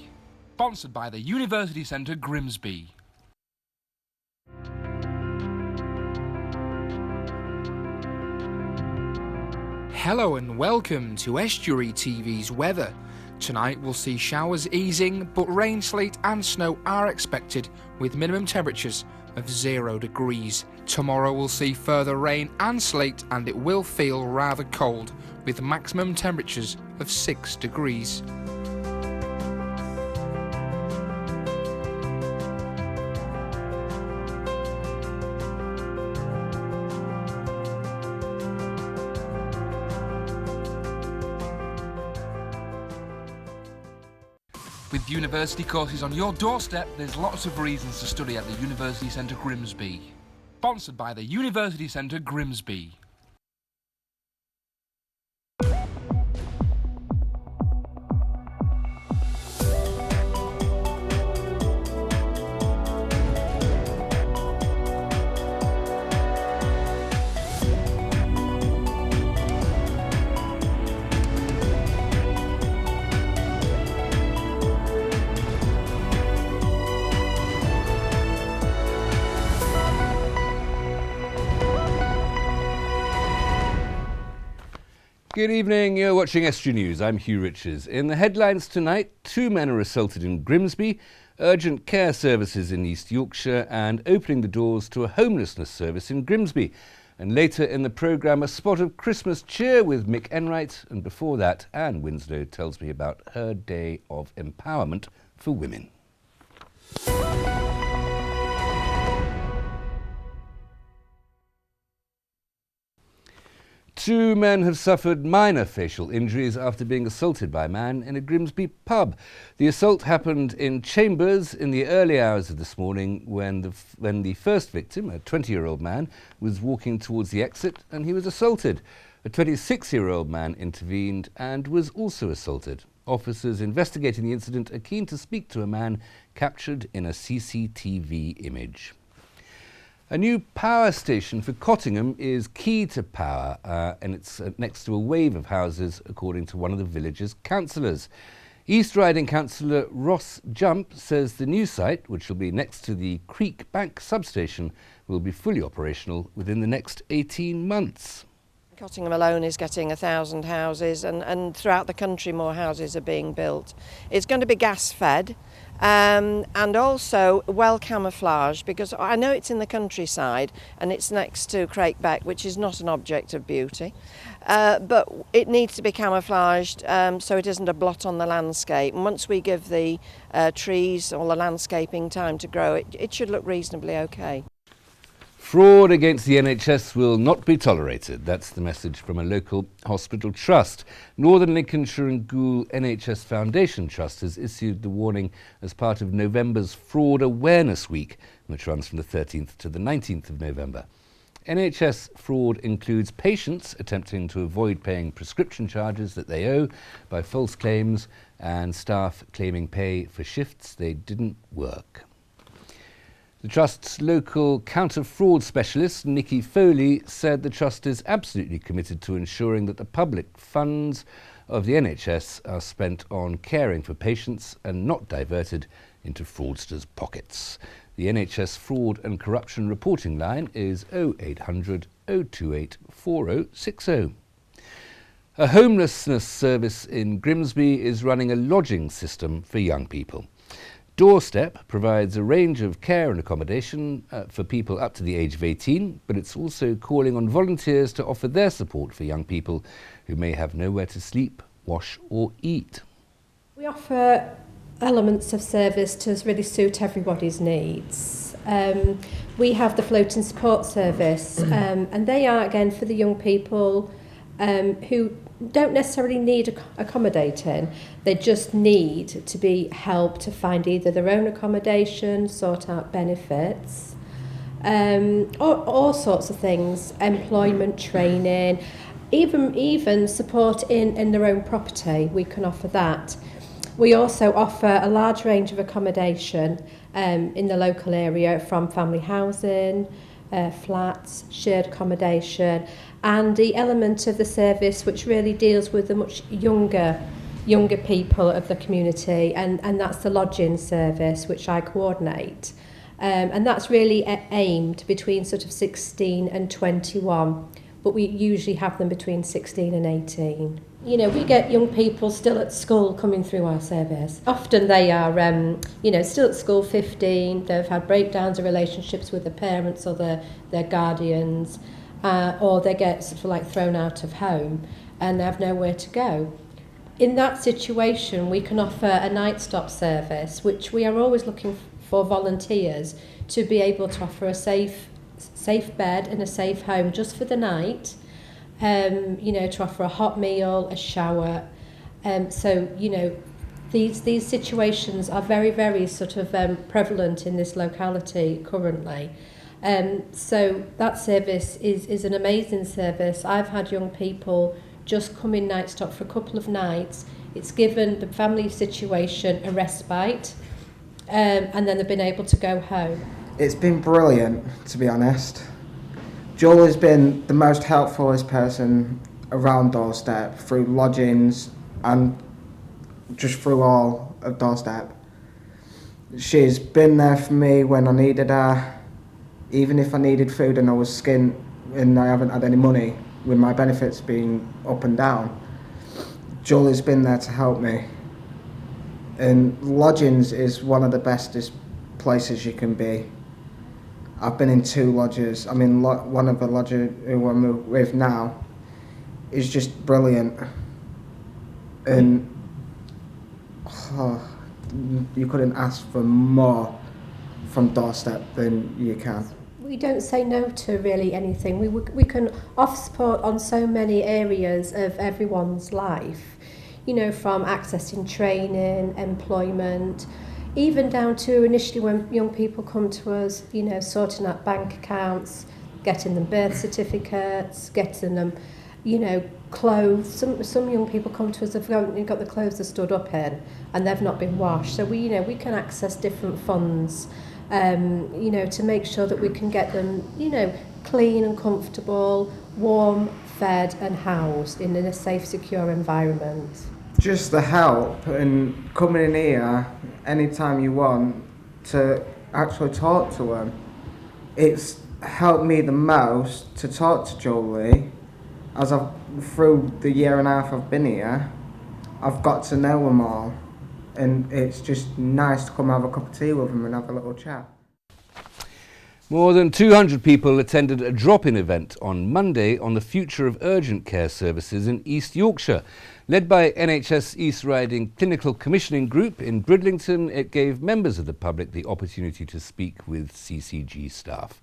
Sponsored by the University Centre Grimsby. Hello and welcome to Estuary TV's weather. Tonight we'll see showers easing, but rain, sleet and snow are expected with minimum temperatures of 0 degrees. Tomorrow we'll see further rain and sleet, and it will feel rather cold with maximum temperatures of 6 degrees. With university courses on your doorstep, there's lots of reasons to study at the University Centre Grimsby. Sponsored by the University Centre Grimsby. Good evening, you're watching Estuary News. I'm Hugh Richards. In the headlines tonight, 2 men are assaulted in Grimsby, urgent care services in East Yorkshire, and opening the doors to a homelessness service in Grimsby. And later in the programme, a spot of Christmas cheer with Mick Enright. And before that, Anne Winslow tells me about her day of empowerment for women. 2 men have suffered minor facial injuries after being assaulted by a man in a Grimsby pub. The assault happened in Chambers in the early hours of this morning when the first victim, a 20-year-old man, was walking towards the exit and he was assaulted. A 26-year-old man intervened and was also assaulted. Officers investigating the incident are keen to speak to a man captured in a CCTV image. A new power station for Cottingham is key to power, and it's next to a wave of houses, according to one of the village's councillors. East Riding councillor Ross Jump says the new site, which will be next to the Creek Bank substation, will be fully operational within the next 18 months. Cottingham alone is getting 1,000 houses, and throughout the country more houses are being built. It's going to be gas fed and also well camouflaged, because I know it's in the countryside and it's next to Craigbeck, which is not an object of beauty, but it needs to be camouflaged so it isn't a blot on the landscape. And once we give the trees or the landscaping time to grow, it should look reasonably okay. Fraud against the NHS will not be tolerated. That's the message from a local hospital trust. Northern Lincolnshire and Goole NHS Foundation Trust has issued the warning as part of November's Fraud Awareness Week, which runs from the 13th to the 19th of November. NHS fraud includes patients attempting to avoid paying prescription charges that they owe by false claims, and staff claiming pay for shifts they didn't work. The Trust's local counter-fraud specialist, Nikki Foley, said the Trust is absolutely committed to ensuring that the public funds of the NHS are spent on caring for patients and not diverted into fraudsters' pockets. The NHS Fraud and Corruption Reporting line is 0800 028 4060. A homelessness service in Grimsby is running a lodging system for young people. Doorstep provides a range of care and accommodation for people up to the age of 18, but it's also calling on volunteers to offer their support for young people who may have nowhere to sleep, wash or eat. We offer elements of service to really suit everybody's needs. We have the floating support service, and they are, again, for the young people who don't necessarily need accommodating. They just need to be helped to find either their own accommodation, sort out benefits, or all sorts of things, employment training, even support in their own property. We can offer that. We also offer a large range of accommodation in the local area, from family housing, flats, shared accommodation, and the element of the service which really deals with the much younger people of the community, and that's the lodging service which I coordinate. And that's really aimed between sort of 16 and 21, but we usually have them between 16 and 18. You know, we get young people still at school coming through our service. Often they are, still at school, 15, they've had breakdowns of relationships with their parents or their guardians, or they get sort of like thrown out of home and they have nowhere to go. In that situation, we can offer a night stop service, which we are always looking for volunteers to be able to offer a safe bed and a safe home just for the night, to offer a hot meal, a shower. These situations are very, very sort of prevalent in this locality currently. So that service is an amazing service. I've had young people just come in night stop for a couple of nights. It's given the family situation a respite, and then they've been able to go home. It's been brilliant, to be honest. Joel has been the most helpfulest person around Doorstep, through lodgings and just through all of Doorstep. She's been there for me when I needed her, even if I needed food and I was skint and I haven't had any money, with my benefits being up and down. Joel has been there to help me. And lodgings is one of the bestest places you can be. I've been in 2 lodges. I mean, one of the lodgers who I'm with now is just brilliant. And you couldn't ask for more from Doorstep than you can. We don't say no to really anything. We can offer support on so many areas of everyone's life, from accessing training, employment, even down to initially when young people come to us, sorting out bank accounts, getting them birth certificates, getting them, clothes. Some young people come to us, they've got the clothes they stood up in and they've not been washed. So we can access different funds you know, to make sure that we can get them, you know, clean and comfortable, warm, fed and housed in a safe, secure environment. Just the help and coming in here anytime you want to actually talk to them. It's helped me the most to talk to Jolie as through the year and a half I've been here. I've got to know them all, and it's just nice to come have a cup of tea with them and have a little chat. More than 200 people attended a drop-in event on Monday on the future of urgent care services in East Yorkshire. Led by NHS East Riding Clinical Commissioning Group in Bridlington, it gave members of the public the opportunity to speak with CCG staff.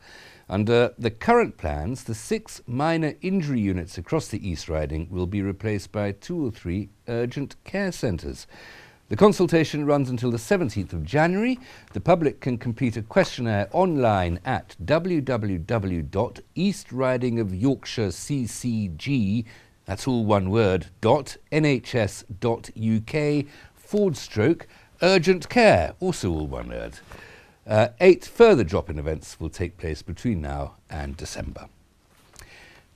Under the current plans, the 6 minor injury units across the East Riding will be replaced by 2 or 3 urgent care centres. The consultation runs until the 17th of January. The public can complete a questionnaire online at www.eastridingofyorkshireccg, that's all one word, .nhs.uk/urgent care, also all one word. 8 further drop-in events will take place between now and December.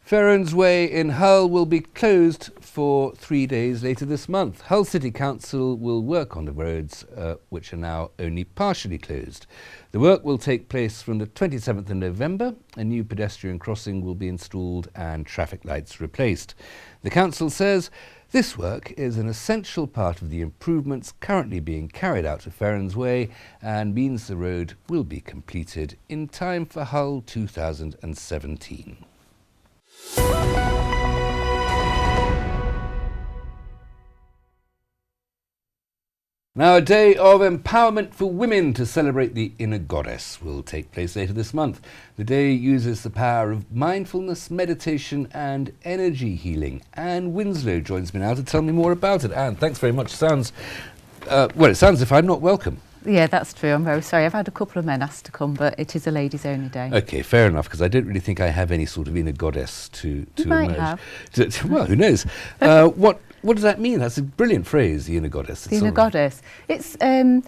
Ferrons Way in Hull will be closed for 3 days later this month. Hull City Council will work on the roads which are now only partially closed. The work will take place from the 27th of November. A new pedestrian crossing will be installed and traffic lights replaced. The council says this work is an essential part of the improvements currently being carried out at Ferrons Way and means the road will be completed in time for Hull 2017. Now, a day of empowerment for women to celebrate the inner goddess will take place later this month. The day uses the power of mindfulness, meditation and energy healing. Anne Winslow joins me now to tell me more about it. Anne, thanks very much. Sounds, well, it sounds as if I'm not welcome. Yeah, that's true. I'm very sorry. I've had a couple of men asked to come, but it is a ladies' only day. Okay, fair enough, because I don't really think I have any sort of inner goddess to might emerge. have. Well, who knows? What does that mean? That's a brilliant phrase, the inner goddess. The inner goddess. It's the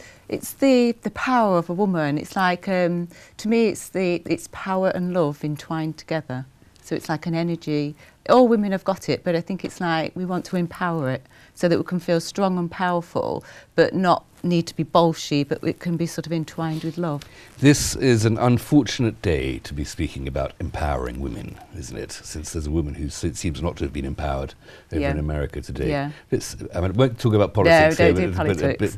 power of a woman. It's like to me, it's power and love entwined together. So it's like an energy. All women have got it, but I think it's like we want to empower it so that we can feel strong and powerful, but not need to be bolshy, but it can be sort of entwined with love. This is an unfortunate day to be speaking about empowering women, isn't it? Since there's a woman who seems not to have been empowered over in America today. Yeah. I mean, I won't talk about politics. No, don't do politics.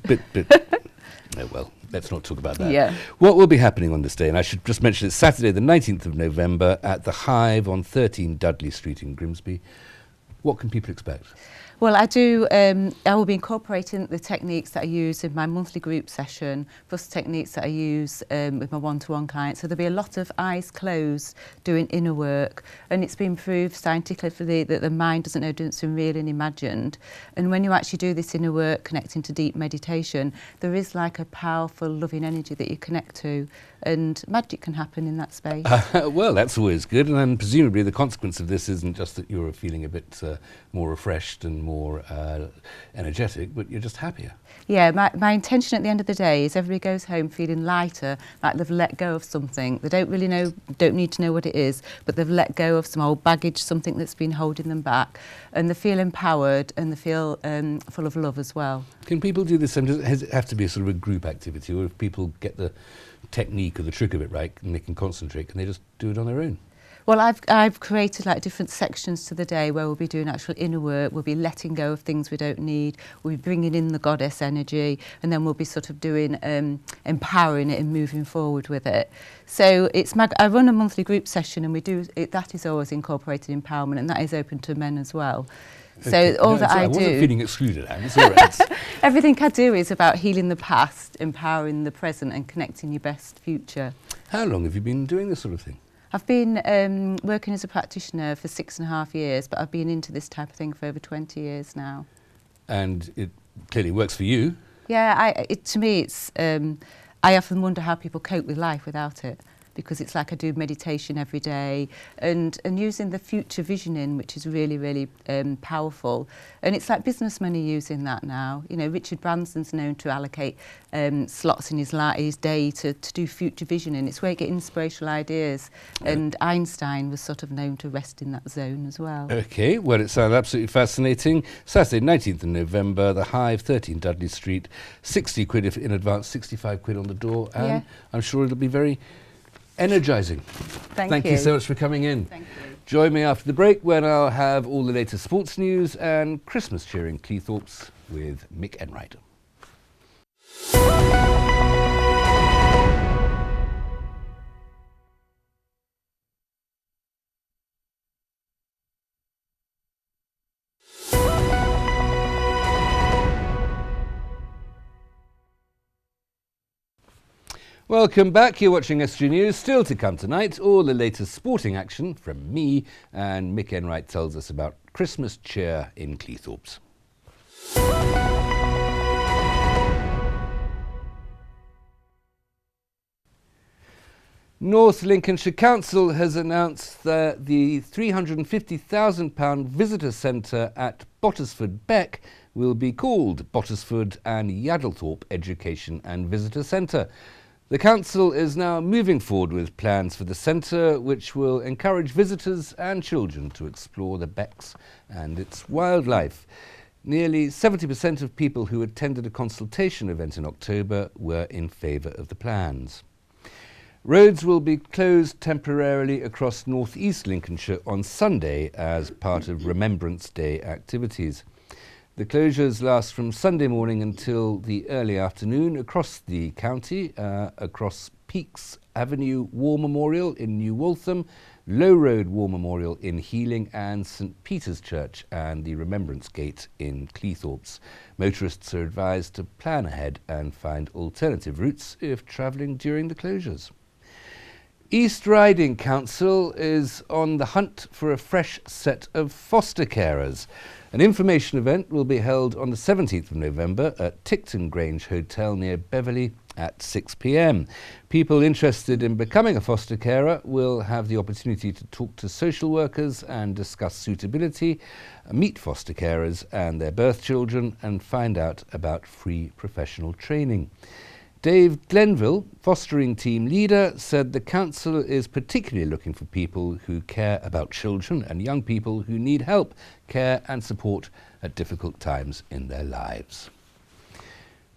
No, well, let's not talk about that. Yeah. What will be happening on this day? And I should just mention it's Saturday the 19th of November at the Hive on 13 Dudley Street in Grimsby. What can people expect? Well, I will be incorporating the techniques that I use in my monthly group session, plus techniques that I use with my one-to-one clients. So there'll be a lot of eyes closed doing inner work, and it's been proved scientifically that the mind doesn't know something real and imagined. And when you actually do this inner work, connecting to deep meditation, there is like a powerful, loving energy that you connect to, and magic can happen in that space. Well, that's always good, and then presumably the consequence of this isn't just that you're feeling a bit more refreshed and more energetic, but you're just happier. Yeah, my intention at the end of the day is everybody goes home feeling lighter, like they've let go of something. They don't need to know what it is, but they've let go of some old baggage, something that's been holding them back, and they feel empowered and they feel full of love as well. Can people do this? Does it have to be a sort of a group activity, or if people get the technique or the trick of it right and they can concentrate, can they just do it on their own? Well, I've created like different sections to the day where we'll be doing actual inner work, we'll be letting go of things we don't need, we'll be bringing in the goddess energy, and then we'll be sort of doing empowering it and moving forward with it. So I run a monthly group session, and that is always incorporated empowerment, and that is open to men as well. Okay. So I wasn't feeling excluded, Anne. It's all right. Everything I do is about healing the past, empowering the present, and connecting your best future. How long have you been doing this sort of thing? I've been working as a practitioner for 6.5 years, but I've been into this type of thing for over 20 years now. And it clearly works for you. Yeah, to me, it's. I often wonder how people cope with life without it. because it's like I do meditation every day, and using the future visioning, which is really, really powerful. And it's like businessmen are using that now. You know, Richard Branson's known to allocate slots in his day to do future visioning. It's where you get inspirational ideas, and Einstein was sort of known to rest in that zone as well. Okay, well, it sounds absolutely fascinating. Saturday, 19th of November, The Hive, 13 Dudley Street, 60 quid if in advance, 65 quid on the door, and Yeah. I'm sure it'll be very energising. Thank you you so much for coming in. Thank you. Join me after the break when I'll have all the latest sports news and Christmas cheer in Cleethorpes with Mick Enright. Welcome back. You're watching SG News. Still to come tonight, all the latest sporting action from me, and Mick Enright tells us about Christmas cheer in Cleethorpes. North Lincolnshire Council has announced that the £350,000 visitor centre at Bottisford Beck will be called Bottisford and Yaddlethorpe Education and Visitor Centre. The council is now moving forward with plans for the centre, which will encourage visitors and children to explore the Becks and its wildlife. Nearly 70% of people who attended a consultation event in October were in favour of the plans. Roads will be closed temporarily across North East Lincolnshire on Sunday as part of Remembrance Day activities. The closures last from Sunday morning until the early afternoon across the county, across Peaks Avenue War Memorial in New Waltham, Low Road War Memorial in Healing, and St Peter's Church and the Remembrance Gate in Cleethorpes. Motorists are advised to plan ahead and find alternative routes if travelling during the closures. East Riding Council is on the hunt for a fresh set of foster carers. An information event will be held on the 17th of November at Ticton Grange Hotel near Beverley at 6 p.m. People interested in becoming a foster carer will have the opportunity to talk to social workers and discuss suitability, meet foster carers and their birth children, and find out about free professional training. Dave Glenville, fostering team leader, said the council is particularly looking for people who care about children and young people who need help, care and support at difficult times in their lives.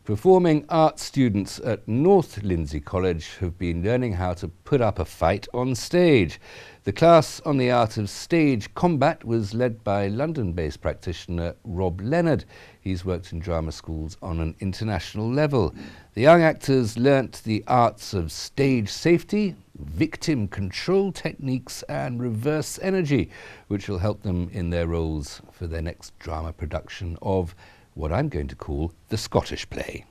Performing arts students at North Lindsey College have been learning how to put up a fight on stage. The class on the art of stage combat was led by London-based practitioner Rob Leonard. He's worked in drama schools on an international level. The young actors learnt the arts of stage safety, victim control techniques and reverse energy, which will help them in their roles for their next drama production of what I'm going to call the Scottish play.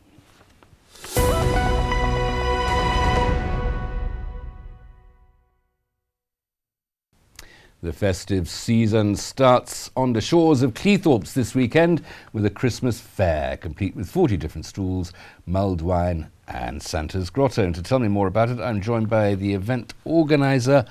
The festive season starts on the shores of Cleethorpes this weekend with a Christmas fair, complete with 40 different stalls, mulled wine and Santa's Grotto. And to tell me more about it, I'm joined by the event organiser,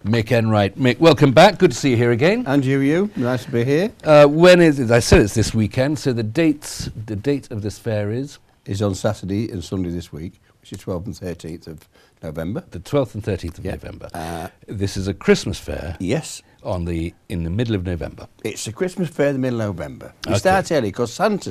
Mick Enright. Mick, welcome back. Good to see you here again. And you. Nice to be here. When is it? I said it's this weekend, so the date of this fair is on Saturday and Sunday this week, which is 12th and 13th of November. The 12th and 13th of November. This is a Christmas fair. Yes. In the middle of November. It's a Christmas fair in the middle of November. We start early because Santa,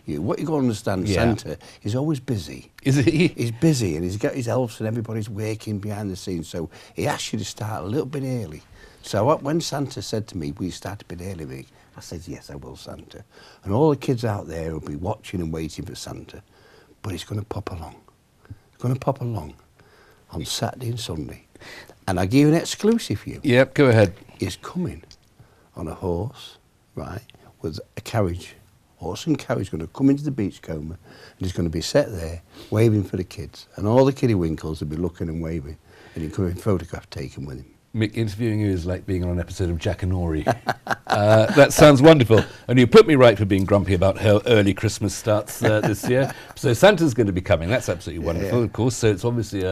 what you got to understand, Santa is always busy. Is he? He's busy and he's got his elves and everybody's working behind the scenes, so he asks you to start a little bit early. So when Santa said to me, will you start a bit early, Mick? I said, yes, I will, Santa. And all the kids out there will be watching and waiting for Santa, but he's going to pop along. He's going to pop along on Saturday and Sunday. And I give you an exclusive for you. Yep, go ahead. He's coming on a horse, right, with a carriage. Horse and carriage going to come into the beachcomber and he's going to be set there waving for the kids. And all the kiddie winkles will be looking and waving. And he's going to be photograph taken with him. Mick, interviewing you is like being on an episode of Jack and Ori. That sounds wonderful. And you put me right for being grumpy about how early Christmas starts this year. So Santa's going to be coming. That's absolutely wonderful, of course. So it's obviously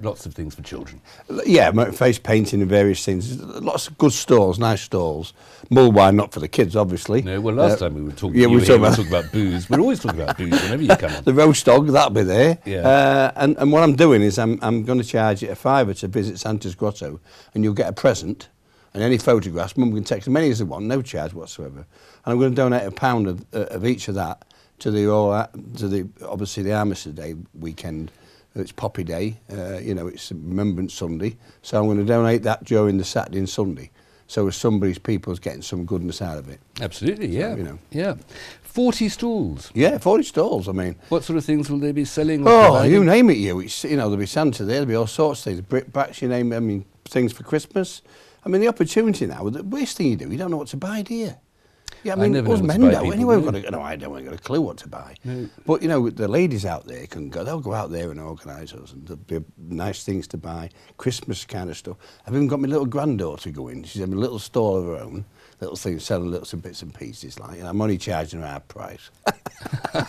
lots of things for children. Yeah, face painting and various things. Lots of good stalls, nice stalls. Mulled wine, not for the kids, obviously. No, well, last time we were talking, we were talking about booze. We're always talking about booze whenever you come on. The roast dog, that'll be there. Yeah. And what I'm doing is I'm going to charge it £5 to visit Santa's Grotto, and you'll get a present and any photographs. Mum can take as many as they want, no charge whatsoever. And I'm going to donate £1 of each of that to obviously the Armistice Day weekend. It's Poppy Day, it's Remembrance Sunday. So I'm going to donate that during the Saturday and Sunday. So as people's getting some goodness out of it. Absolutely, yeah. So, yeah. 40 stalls. Yeah, 40 stalls, I mean. What sort of things will they be selling? You name it, there'll be Santa there, there'll be all sorts of things. Brickbats, you name it, things for Christmas. I mean, the opportunity now, the worst thing you do, you don't know what to buy, do you? Yeah, I mean, us men don't. Anyway, I don't got a clue what to buy. No. But, the ladies out there they'll go out there and organise us, and there'll be nice things to buy, Christmas kind of stuff. I've even got my little granddaughter going. She's had a little stall of her own, little things, selling little some bits and pieces, and I'm only charging her half price.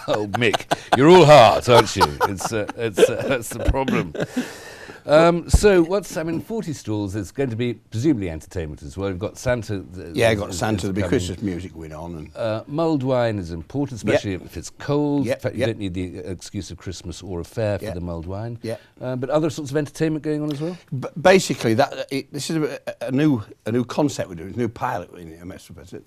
Oh, Mick, you're all heart, aren't you? That's the problem. So 40 stalls, there's going to be presumably entertainment as well. We've got Santa. Got Santa, there'll be Christmas music going on. And mulled wine is important, especially if it's cold. In fact, you don't need the excuse of Christmas or a fair for the mulled wine. But other sorts of entertainment going on as well? Basically, this is a new concept we're doing, a new pilot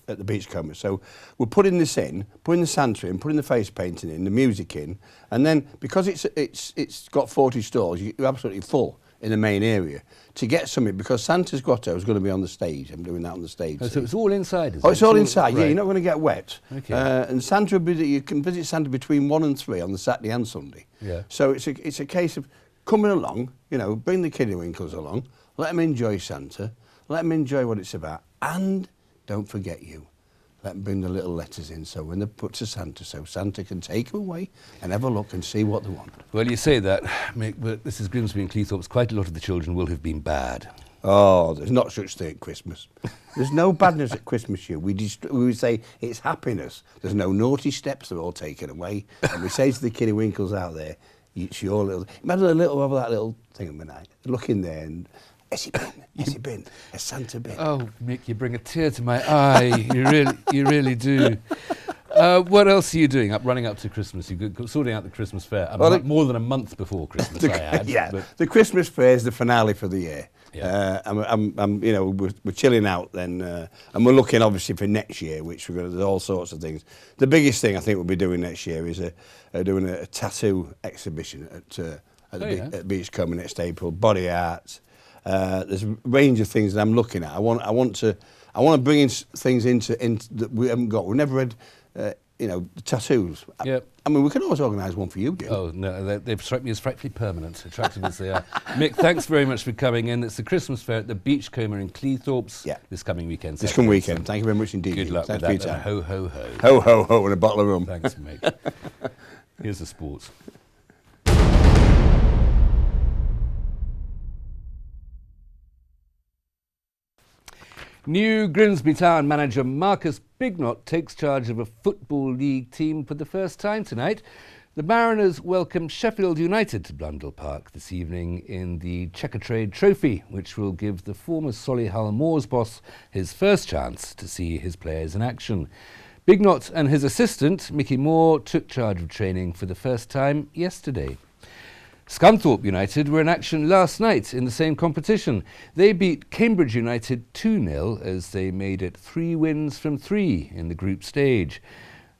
at the Beachcomber. So we're putting this in, putting the Santa in, putting the face painting in, the music in, and then because it's got 40 stalls, you're absolutely full in the main area to get something, because Santa's Grotto is going to be on the stage. I'm doing that on the stage. Oh, so it's all inside, is it? Oh, it's all inside, right. Yeah, you're not going to get wet. Okay. And Santa you can visit Santa between 1 and 3 on the Saturday and Sunday. Yeah. So it's a case of coming along, bring the kiddywinkles along, let them enjoy Santa, let them enjoy what it's about, and don't forget you. Let them bring the little letters in, so when they put to Santa, so Santa can take them away and have a look and see what they want. Well, you say that, Mick, but this is Grimsby and Cleethorpes. Quite a lot of the children will have been bad. Oh, there's not such thing at Christmas. There's no badness at Christmas here. We would say it's happiness. There's no naughty steps, they're all taken away. And we say to the kiddywinkles out there, it's your little... Imagine a little of that little thing of the night. Look in there and... Has he been? Has he been? Has Santa been? Oh, Mick, you bring a tear to my eye. You really do. What else are you doing? Running up to Christmas? You're sorting out the Christmas fair. More than a month before Christmas, I had. Yeah, the Christmas fair is the finale for the year. Yeah. We're chilling out then, and we're looking obviously for next year, which there's all sorts of things. The biggest thing I think we'll be doing next year is doing a tattoo exhibition at Beachcomber next April. Body art. There's a range of things that I'm looking at. I want to bring in things into that we haven't got. We've never had, the tattoos. Yeah. I mean, we can always organise one for you, Jim. Oh, no, they've struck me as frightfully permanent, attractive as they are. Mick, thanks very much for coming in. It's the Christmas fair at the Beachcomber in Cleethorpes this coming weekend. This coming weekend. Thank you very much indeed. Good luck with that. Time. Ho, ho, ho. Ho, ho, ho, and a bottle of rum. Thanks, Mick. Here's the sports. New Grimsby Town manager Marcus Bignott takes charge of a Football League team for the first time tonight. The Mariners welcome Sheffield United to Blundell Park this evening in the Checkatrade Trophy, which will give the former Solihull Moors boss his first chance to see his players in action. Bignott and his assistant, Mickey Moore, took charge of training for the first time yesterday. Scunthorpe United were in action last night in the same competition. They beat Cambridge United 2-0 as they made it 3 wins from 3 in the group stage.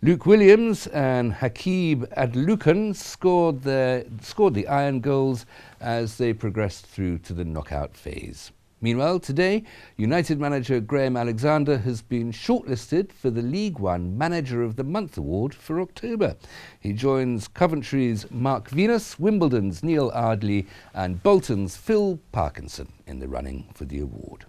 Luke Williams and Hakib Adlukan scored the iron goals as they progressed through to the knockout phase. Meanwhile, today, United manager Graham Alexander has been shortlisted for the League One Manager of the Month award for October. He joins Coventry's Mark Venus, Wimbledon's Neil Ardley and Bolton's Phil Parkinson in the running for the award.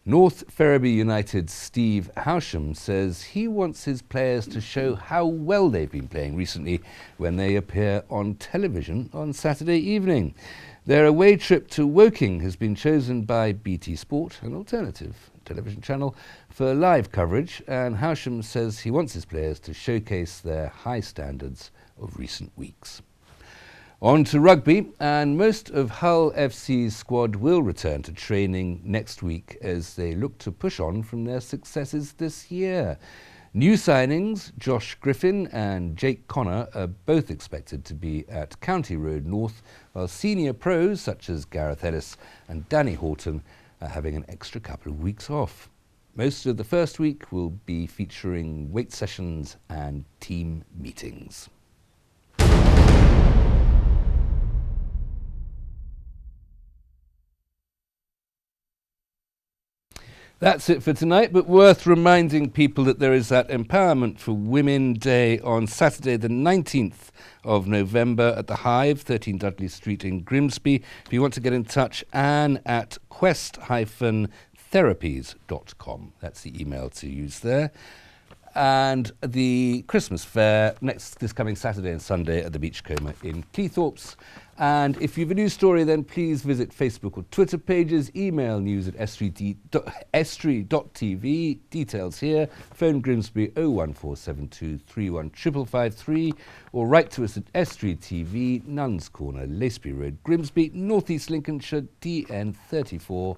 North Ferriby United's Steve Howsham says he wants his players to show how well they've been playing recently when they appear on television on Saturday evening. Their away trip to Woking has been chosen by BT Sport, an alternative television channel, for live coverage, and Howsham says he wants his players to showcase their high standards of recent weeks. On to rugby, and most of Hull FC's squad will return to training next week as they look to push on from their successes this year. New signings, Josh Griffin and Jake Connor, are both expected to be at County Road North, while senior pros such as Gareth Ellis and Danny Horton are having an extra couple of weeks off. Most of the first week will be featuring weight sessions and team meetings. That's it for tonight, but worth reminding people that there is that Empowerment for Women Day on Saturday the 19th of November at the Hive, 13 Dudley Street in Grimsby. If you want to get in touch, Anne at quest-therapies.com. That's the email to use there. And the Christmas fair this coming Saturday and Sunday at the Beachcomber in Cleethorpes. And if you have a news story, then please visit Facebook or Twitter pages, email news at estuary.tv, details here, phone Grimsby 01472 31553, or write to us at Estuary TV, Nuns Corner, Laceby Road, Grimsby, North East Lincolnshire, DN 34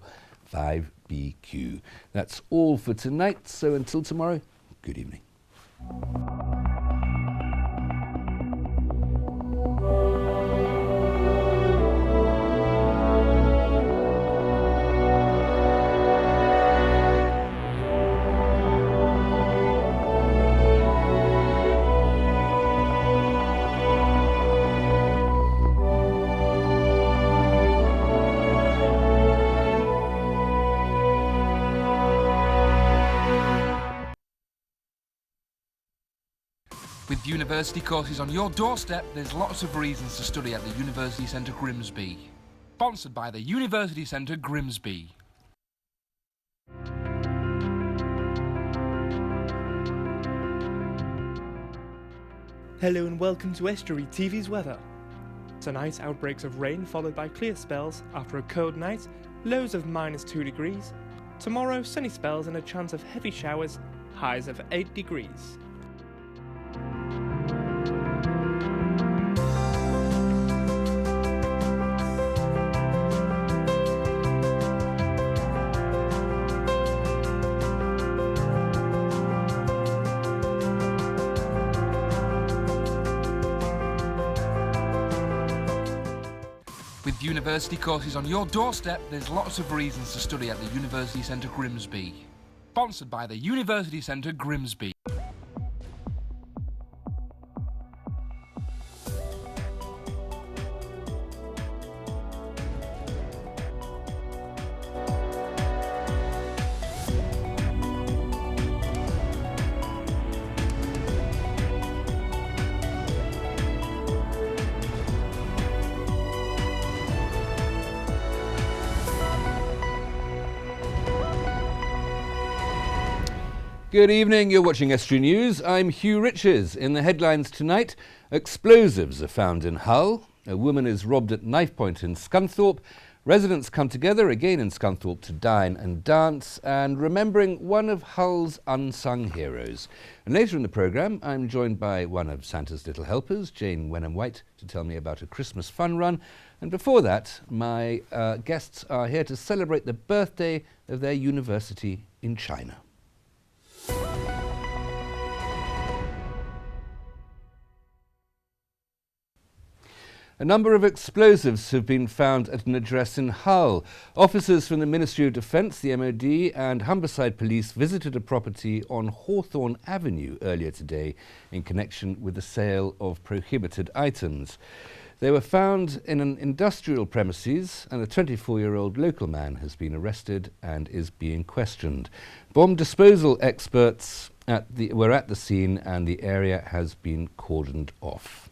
5BQ. That's all for tonight, so until tomorrow, good evening. With university courses on your doorstep, there's lots of reasons to study at the University Centre Grimsby. Sponsored by the University Centre Grimsby. Hello and welcome to Estuary TV's weather. Tonight, outbreaks of rain followed by clear spells after a cold night, lows of -2 degrees. Tomorrow, sunny spells and a chance of heavy showers, highs of 8 degrees. With university courses on your doorstep, there's lots of reasons to study at the University Centre Grimsby. Sponsored by the University Centre Grimsby. Good evening, you're watching Estuary News. I'm Hugh Riches. In the headlines tonight, explosives are found in Hull. A woman is robbed at knife point in Scunthorpe. Residents come together again in Scunthorpe to dine and dance, and remembering one of Hull's unsung heroes. And later in the programme, I'm joined by one of Santa's little helpers, Jane Wenham-White, to tell me about a Christmas fun run. And before that, my guests are here to celebrate the birthday of their university in China. A number of explosives have been found at an address in Hull. Officers from the Ministry of Defence, the MOD and Humberside Police visited a property on Hawthorne Avenue earlier today in connection with the sale of prohibited items. They were found in an industrial premises, and a 24-year-old local man has been arrested and is being questioned. Bomb disposal experts were at the scene, and the area has been cordoned off.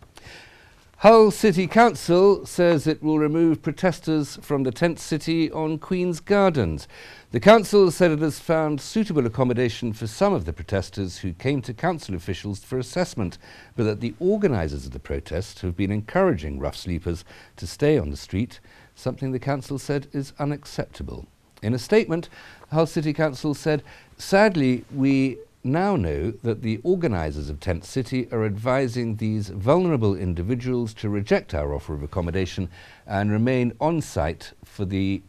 Hull City Council says it will remove protesters from the tent city on Queen's Gardens. The council said it has found suitable accommodation for some of the protesters who came to council officials for assessment, but that the organisers of the protest have been encouraging rough sleepers to stay on the street, something the council said is unacceptable. In a statement, Hull City Council said, "Sadly, we now know that the organisers of Tent City are advising these vulnerable individuals to reject our offer of accommodation and remain on site for the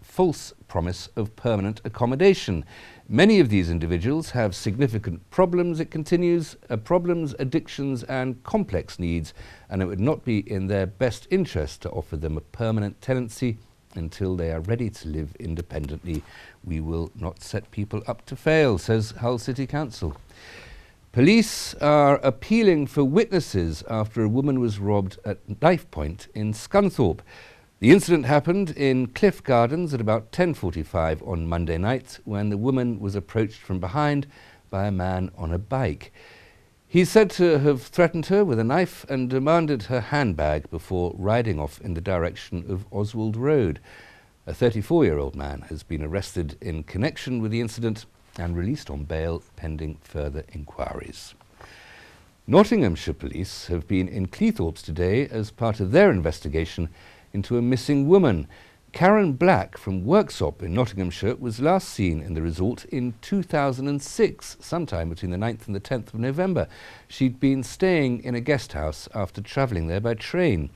false promise of permanent accommodation. Many of these individuals have significant problems," it continues, "problems, addictions and complex needs, and it would not be in their best interest to offer them a permanent tenancy until they are ready to live independently. We will not set people up to fail," says Hull City Council. Police are appealing for witnesses after a woman was robbed at knife point in Scunthorpe. The incident happened in Cliff Gardens at about 10:45 on Monday night, when the woman was approached from behind by a man on a bike. He's said to have threatened her with a knife and demanded her handbag before riding off in the direction of Oswald Road. A 34-year-old man has been arrested in connection with the incident and released on bail pending further inquiries. Nottinghamshire police have been in Cleethorpes today as part of their investigation into a missing woman. Karen Black from Worksop in Nottinghamshire was last seen in the resort in 2006, sometime between the 9th and the 10th of November. She'd been staying in a guest house after travelling there by train.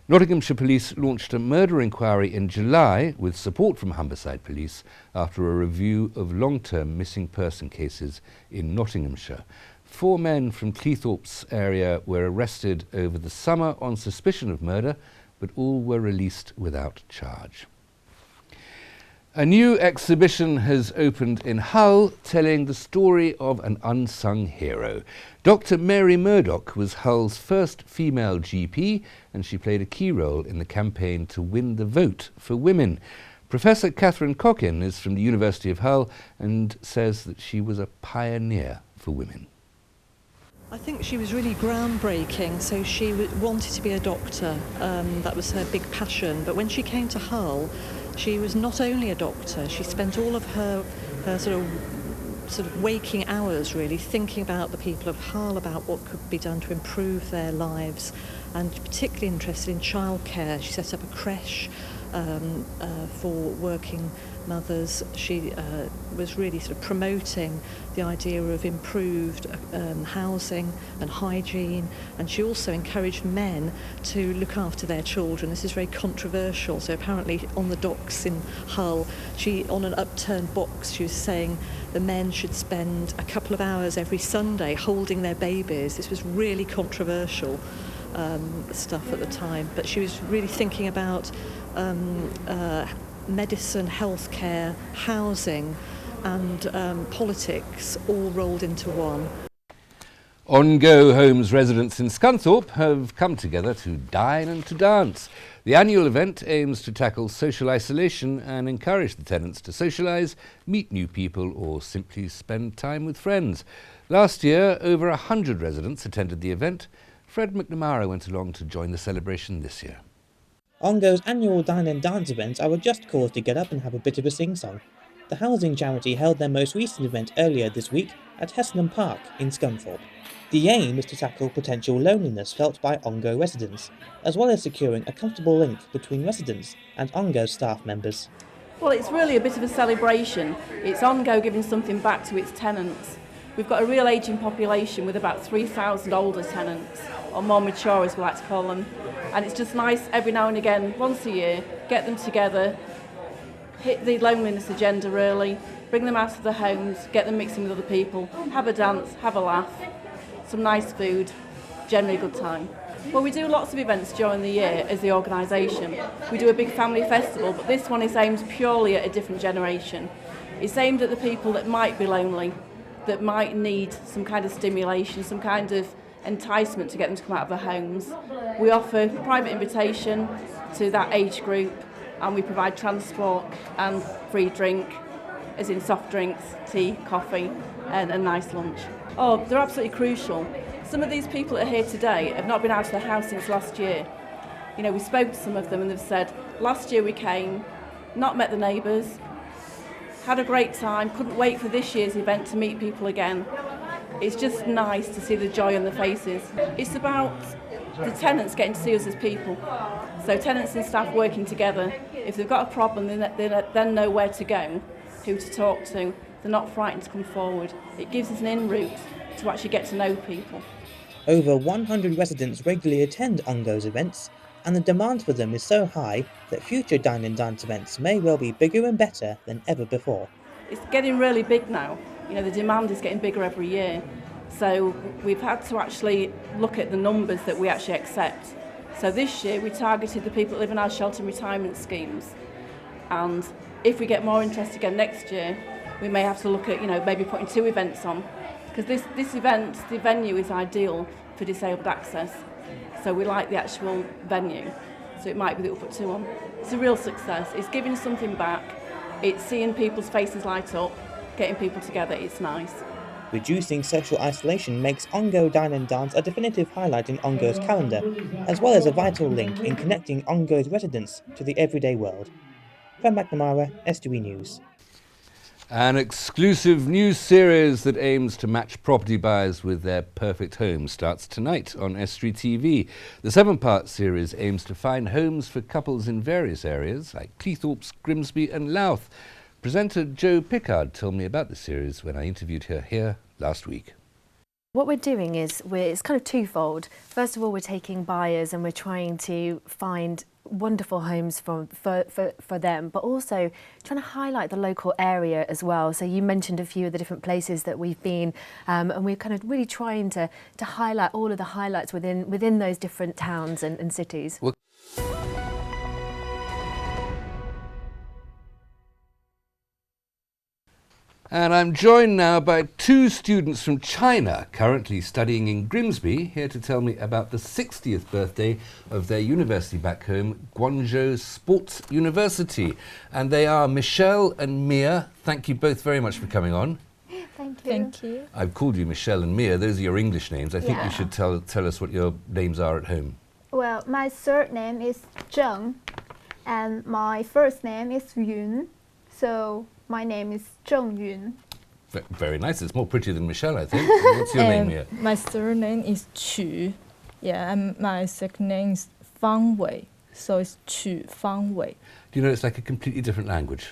Nottinghamshire Police launched a murder inquiry in July with support from Humberside Police after a review of long-term missing person cases in Nottinghamshire. 4 men from Cleethorpes area were arrested over the summer on suspicion of murder, but all were released without charge. A new exhibition has opened in Hull telling the story of an unsung hero. Dr. Mary Murdoch was Hull's first female GP, and she played a key role in the campaign to win the vote for women. Professor Catherine Cockin is from the University of Hull and says that she was a pioneer for women. I think she was really groundbreaking. So she wanted to be a doctor. That was her big passion. But when she came to Hull, she was not only a doctor. She spent all of her sort of waking hours really thinking about the people of Hull, about what could be done to improve their lives, and particularly interested in childcare. She set up a creche for working mothers. She was really sort of promoting the idea of improved housing and hygiene, and she also encouraged men to look after their children. This is very controversial. So apparently on the docks in Hull, on an upturned box, she was saying the men should spend a couple of hours every Sunday holding their babies. This was really controversial stuff at the time, but she was really thinking about medicine, healthcare, housing and politics all rolled into one. On Go Home's residents in Scunthorpe have come together to dine and to dance. The annual event aims to tackle social isolation and encourage the tenants to socialise, meet new people or simply spend time with friends. Last year, over 100 residents attended the event. Fred McNamara went along to join the celebration this year. Ongo's annual Dine and Dance events are a just cause to get up and have a bit of a sing-song. The housing charity held their most recent event earlier this week at Hessenham Park in Scunthorpe. The aim is to tackle potential loneliness felt by Ongo residents, as well as securing a comfortable link between residents and Ongo staff members. Well, it's really a bit of a celebration. It's Ongo giving something back to its tenants. We've got a real ageing population with about 3,000 older tenants, or more mature as we like to call them. And it's just nice every now and again, once a year, get them together, hit the loneliness agenda really, bring them out of their homes, get them mixing with other people, have a dance, have a laugh, some nice food, generally a good time. Well, we do lots of events during the year as the organisation. We do a big family festival, but this one is aimed purely at a different generation. It's aimed at the people that might be lonely, that might need some kind of stimulation, some kind of enticement to get them to come out of their homes. We offer private invitation to that age group, and we provide transport and free drink, as in soft drinks, tea, coffee, and a nice lunch. Oh, they're absolutely crucial. Some of these people that are here today have not been out of the house since last year. You know, we spoke to some of them and they've said, last year we came, not met the neighbours, had a great time, couldn't wait for this year's event to meet people again. It's just nice to see the joy on their faces. It's about the tenants getting to see us as people. So tenants and staff working together. If they've got a problem, they then know where to go, who to talk to. They're not frightened to come forward. It gives us an in route to actually get to know people. Over 100 residents regularly attend Ongo's events, and the demand for them is so high that future Dine and Dance events may well be bigger and better than ever before. It's getting really big now. You know, the demand is getting bigger every year. So we've had to actually look at the numbers that we actually accept. So this year we targeted the people that live in our shelter and retirement schemes. And if we get more interest again next year, we may have to look at, you know, maybe putting 2 events on. Because this event, the venue is ideal for disabled access. So we like the actual venue. So it might be that we'll put 2 on. It's a real success. It's giving something back. It's seeing people's faces light up, getting people together. It's nice. Reducing social isolation makes Ongo Dine and Dance a definitive highlight in Ongo's calendar, as well as a vital link in connecting Ongo's residents to the everyday world. From McNamara, Estuary News. An exclusive news series that aims to match property buyers with their perfect home starts tonight on Estuary TV. The 7-part series aims to find homes for couples in various areas like Cleethorpes, Grimsby and Louth. Presenter Jo Pickard told me about the series when I interviewed her here last week. What we're doing is it's kind of twofold. First of all, we're taking buyers and we're trying to find wonderful homes for them, but also trying to highlight the local area as well. So you mentioned a few of the different places that we've been, and we're kind of really trying to highlight all of the highlights within those different towns and cities. Well, and I'm joined now by 2 students from China currently studying in Grimsby, here to tell me about the 60th birthday of their university back home, Guangzhou Sports University. And they are Michelle and Mia. Thank you both very much for coming on. Thank you. Thank you. I've called you Michelle and Mia. Those are your English names. I think you should tell us what your names are at home. Well, my surname is Zheng, and my first name is Yun. So my name is Zheng Yun. Very nice. It's more pretty than Michelle, I think. What's your name here? My surname is Qu. Yeah, and my second name is Fang Wei. So it's Qu Fang Wei. Do you know it's like a completely different language?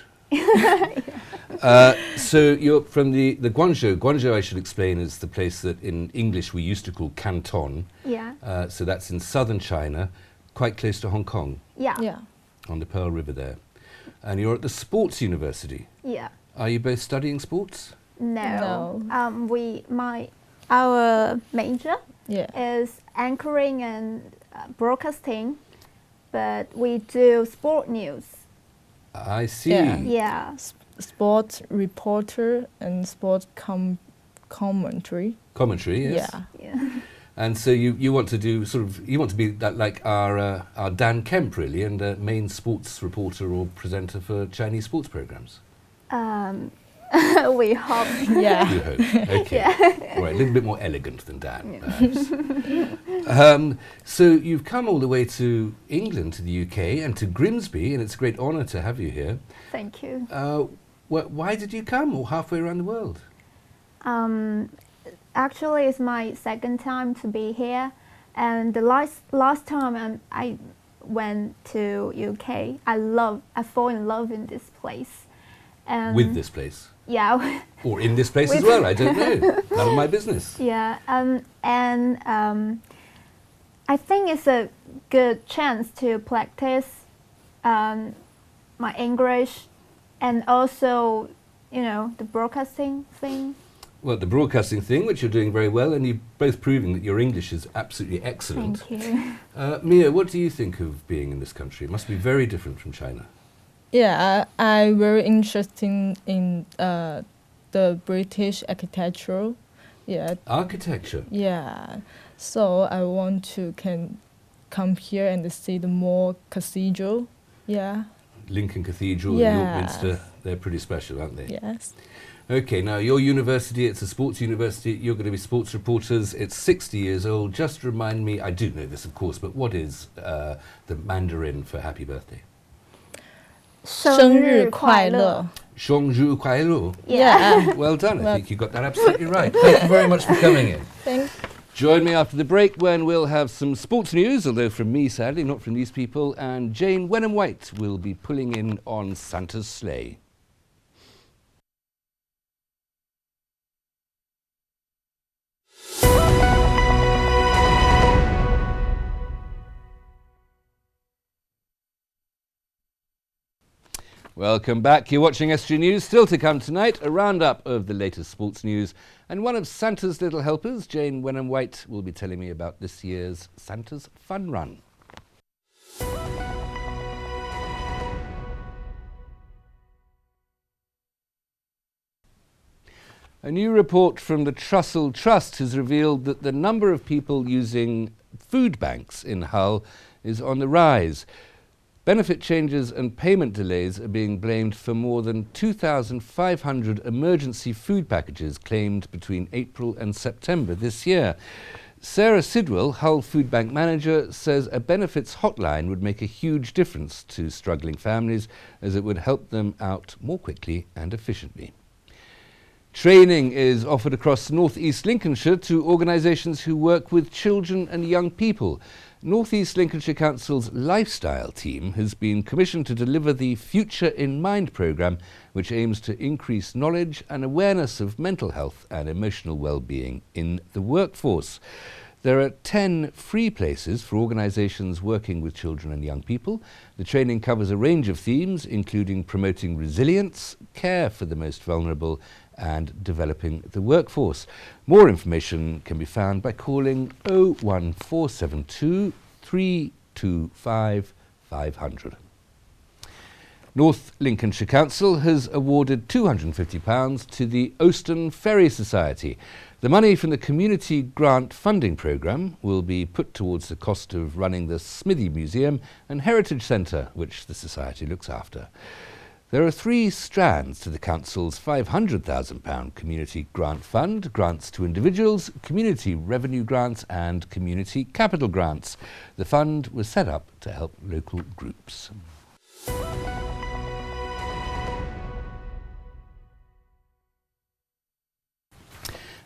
So you're from the Guangzhou. Guangzhou, I should explain, is the place that in English we used to call Canton. Yeah. So that's in southern China, quite close to Hong Kong. Yeah. Yeah. On the Pearl River there. And you're at the Sports University. Yeah. Are you both studying sports? No. Our major is anchoring and broadcasting, but we do sport news. I see. Yeah. Sport reporter and sport commentary. Commentary, yes. Yeah. And so you want to do you want to be that like our Dan Kemp really, and a main sports reporter or presenter for Chinese sports programs. We hope. Yeah. You hope. Okay. Yeah. All right, a little bit more elegant than Dan, perhaps. So you've come all the way to England, to the UK, and to Grimsby, and it's a great honour to have you here. Thank you. Why did you come all halfway around the world? Actually, it's my second time to be here, and the last time I went to UK, I fall in love in this place. With this place? Yeah. Or in this place as well, I don't know. None of my business. Yeah, and I think it's a good chance to practice my English and also, the broadcasting thing. Well, the broadcasting thing, which you're doing very well, and you're both proving that your English is absolutely excellent. Thank you. Mia, what do you think of being in this country? It must be very different from China. Yeah, I'm very interested in the British architecture. Yeah. Architecture? Yeah. So I want to come here and see the more cathedral. Yeah. Lincoln Cathedral and York Minster, they're pretty special, aren't they? Yes. Okay, now your university, it's a sports university, you're going to be sports reporters, it's 60 years old. Just remind me, I do know this of course, but what is the Mandarin for happy birthday? 生日快乐. 生日快乐. Yeah. Well done, I think you got that absolutely right. Thank you very much for coming in. Thanks. Join me after the break when we'll have some sports news, although from me, sadly, not from these people, and Jane Wenham-White will be pulling in on Santa's sleigh. Welcome back. You're watching SG News. Still to come tonight, a roundup of the latest sports news. And one of Santa's little helpers, Jane Wenham-White, will be telling me about this year's Santa's Fun Run. A new report from the Trussell Trust has revealed that the number of people using food banks in Hull is on the rise. Benefit changes and payment delays are being blamed for more than 2,500 emergency food packages claimed between April and September this year. Sarah Sidwell, Hull Food Bank manager, says a benefits hotline would make a huge difference to struggling families as it would help them out more quickly and efficiently. Training is offered across North East Lincolnshire to organisations who work with children and young people. North East Lincolnshire Council's lifestyle team has been commissioned to deliver the Future in Mind programme, which aims to increase knowledge and awareness of mental health and emotional well-being in the workforce. There are 10 free places for organisations working with children and young people. The training covers a range of themes, including promoting resilience, care for the most vulnerable, and developing the workforce. More information can be found by calling 01472 325 500. North Lincolnshire Council has awarded £250 to the Ouston Ferry Society. The money from the Community Grant Funding Programme will be put towards the cost of running the Smithy Museum and Heritage Centre, which the Society looks after. There are 3 strands to the Council's £500,000 Community Grant Fund: grants to individuals, community revenue grants and community capital grants. The fund was set up to help local groups.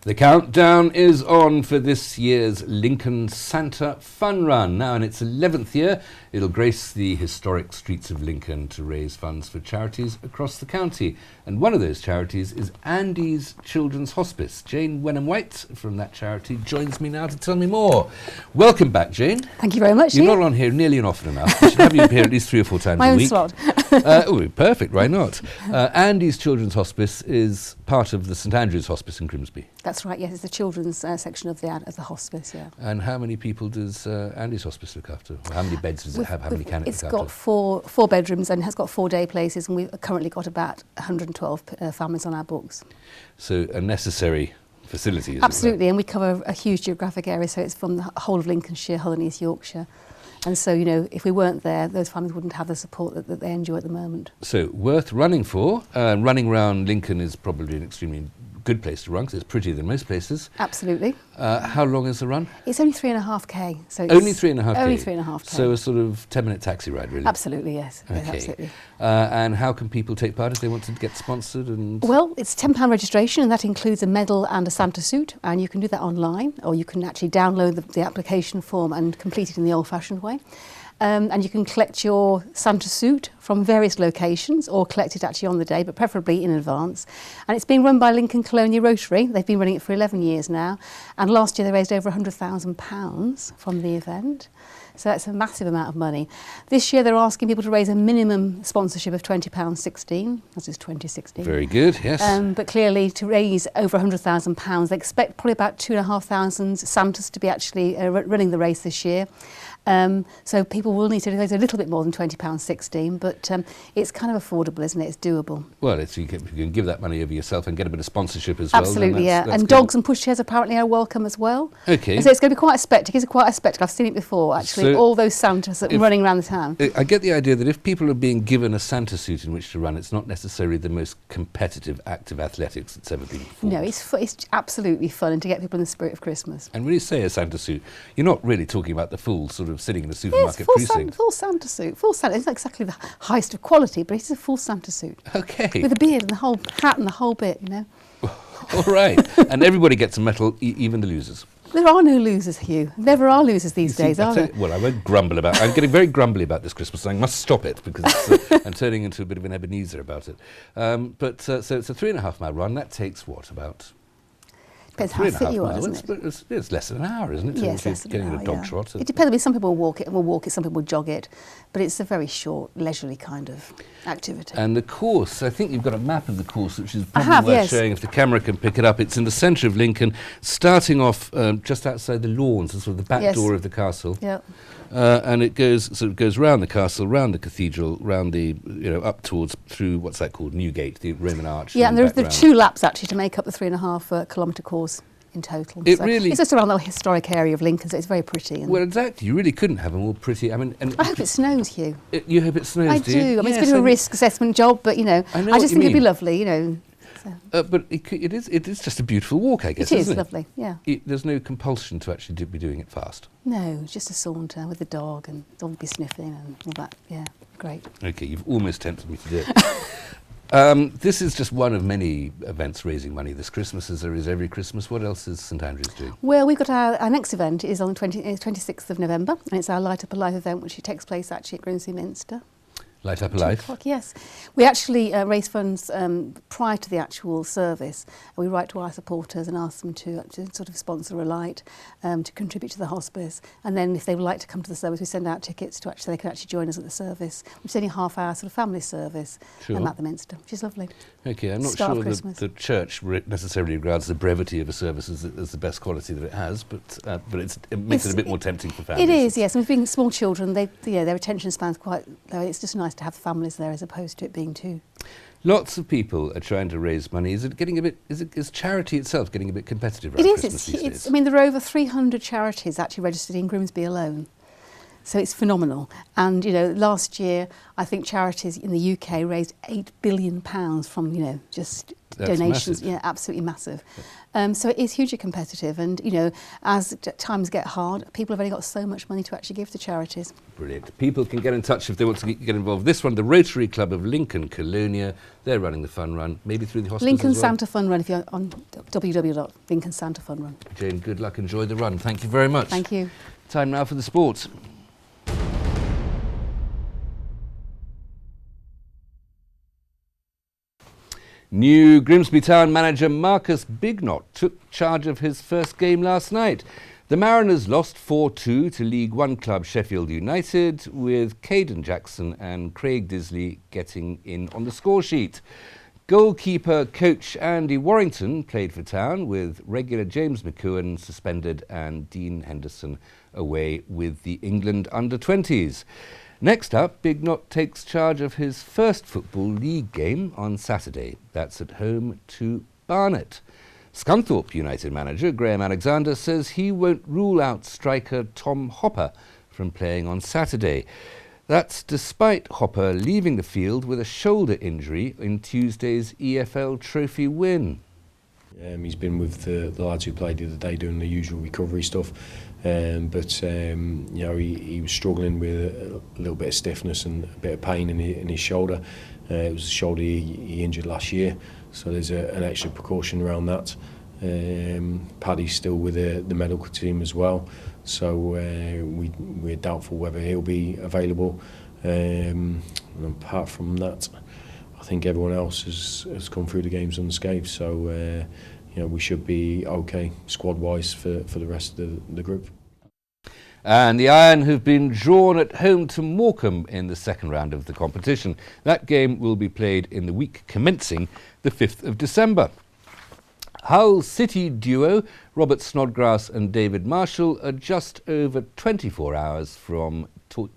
The countdown is on for this year's Lincoln Santa Fun Run. Now in its 11th year, it'll grace the historic streets of Lincoln to raise funds for charities across the county. And one of those charities is Andy's Children's Hospice. Jane Wenham-White from that charity joins me now to tell me more. Welcome back, Jane. Thank you very much. You're not on here nearly often enough. We should have you appear at least 3 or 4 times My a own week. slot. Perfect, why not? Andy's Children's Hospice is part of the St Andrew's Hospice in Grimsby. That's right, yes, it's the children's section of the hospice, yeah. And how many people does Andy's Hospice look after? How many beds does it have? How many can it look after? It's got four bedrooms and has got 4 day places, and we've currently got about 112 families on our books. So a necessary facility, is Absolutely, and we cover a huge geographic area, so it's from the whole of Lincolnshire, Hull and East Yorkshire. And so, you know, if we weren't there, those families wouldn't have the support that they enjoy at the moment. So worth running for. Running around Lincoln is probably an extremely good place to run because it's prettier than most places. Absolutely. How long is the run? It's only 3.5k. So it's only 3.5k? Only 3.5k. So a sort of 10-minute taxi ride, really? Absolutely, yes. Okay. Yes, absolutely. And how can people take part if they want to get sponsored? Well, it's £10 registration, and that includes a medal and a Santa suit, and you can do that online, or you can actually download the application form and complete it in the old-fashioned way. And you can collect your Santa suit from various locations or collect it actually on the day, but preferably in advance. And it's being run by Lincoln Colonial Rotary. They've been running it for 11 years now. And last year they raised over £100,000 from the event. So that's a massive amount of money. This year they're asking people to raise a minimum sponsorship of £20.16, as is 2016. Very good, yes. But clearly to raise over £100,000, they expect probably about 2,500 Santas to be actually running the race this year. So people will need to raise a little bit more than £20.16, but it's kind of affordable, isn't it? It's doable. Well, you can give that money over yourself and get a bit of sponsorship as well. Absolutely, yeah. That's and good. dogs and pushchairs apparently are welcome as well. Okay. So it's going to be quite a spectacle. It's quite a spectacle. I've seen it before, actually. So all those Santas running around the town. I get the idea that if people are being given a Santa suit in which to run, it's not necessarily the most competitive act of athletics that's ever been performed. No, it's absolutely fun, and to get people in the spirit of Christmas. And when you say a Santa suit, you're not really talking about the fool sort of sitting in a supermarket precinct. Full Santa suit. Full Santa. It's not exactly the highest of quality, but it's a full Santa suit. Okay. With a beard and the whole hat and the whole bit, you know. All right. And everybody gets a medal, even the losers. There are no losers, Hugh. Never are losers these days, are there? Well, I won't grumble about it. I'm getting very grumbly about this Christmas. I must stop it because I'm turning into a bit of an Ebenezer about it. So it's a 3.5 mile run. That takes what, about... Depends how fit you are, doesn't it? It's less than an hour, isn't it? Yes, less than getting an hour, a dog yeah. trot. It depends. I mean, some people will walk it, some people will jog it, but it's a very short, leisurely kind of activity. And the course, I think you've got a map of the course, which is probably worth showing if the camera can pick it up. It's in the centre of Lincoln, starting off just outside the lawns, sort of the back door of the castle. Yeah. And it goes round the castle, round the cathedral, round the, up towards, through, what's that called, Newgate, the Roman Arch. Yeah, and there are 2 laps actually to make up the 3.5 kilometre course in total. It's just around the historic area of Lincoln, so it's very pretty. Well, exactly. You really couldn't have a more pretty. I mean, I hope it snows, Hugh. You hope it snows, I do you? I mean, it's a bit of a risk assessment job, but I just think it'd be lovely, But it is just a beautiful walk, I guess. It is isn't lovely, yeah. There's no compulsion to actually be doing it fast. No, it's just a saunter with the dog, and the dog will be sniffing and all that. Yeah, great. Okay, you've almost tempted me to do it. This is just one of many events raising money this Christmas, as there is every Christmas. What else is St Andrews doing? Well, we've got our next event is on the 26th of November, and it's our Light Up a Life event, which takes place actually at Grimsby Minster. Light Up a Life? Yes. We actually raise funds prior to the actual service. We write to our supporters and ask them to sort of sponsor a light, to contribute to the hospice. And then if they would like to come to the service, we send out tickets to they can actually join us at the service, which is only a half-hour sort of family service at the Minster, which is lovely. Okay, I'm not sure that the church necessarily regards the brevity of a service as the best quality that it has, but it makes it a bit more tempting for families. It is, yes. And being small children, their attention span's quite low. It's just nice to have families there as opposed to it being too. Lots of people are trying to raise money. Is charity itself getting a bit competitive around Christmas these days? I mean, there are over 300 charities actually registered in Grimsby alone. So it's phenomenal. And, last year, I think charities in the UK raised £8 billion from, just That's donations. massive. Yeah, absolutely massive. So it is hugely competitive. And, as times get hard, people have only got so much money to actually give to charities. Brilliant. People can get in touch if they want to get involved. This one, the Rotary Club of Lincoln, Colonia, they're running the fun run, maybe through the hospice Lincoln as well. Santa Fun Run, if you're on www.Lincoln Santa Fun Run. Jane, good luck. Enjoy the run. Thank you very much. Thank you. Time now for the sports. New Grimsby Town manager Marcus Bignott took charge of his first game last night. The Mariners lost 4-2 to League One club Sheffield United, with Caden Jackson and Craig Disley getting in on the score sheet. Goalkeeper coach Andy Warrington played for Town, with regular James McEwen suspended and Dean Henderson away with the England under-20s. Next up, Bignott takes charge of his first Football League game on Saturday. That's at home to Barnet. Scunthorpe United manager Graham Alexander says he won't rule out striker Tom Hopper from playing on Saturday. That's despite Hopper leaving the field with a shoulder injury in Tuesday's EFL Trophy win. He's been with the lads who played the other day doing the usual recovery stuff, but he was struggling with a little bit of stiffness and a bit of pain in his shoulder. It was a shoulder he injured last year, so there's an extra precaution around that. Paddy's still with the medical team as well, so we're doubtful whether he'll be available. And apart from that, I think everyone else has come through the games unscathed, so we should be okay squad-wise for the rest of the group. And the Iron have been drawn at home to Morecambe in the second round of the competition. That game will be played in the week commencing the 5th of December. Hull City duo Robert Snodgrass and David Marshall are just over 24 hours from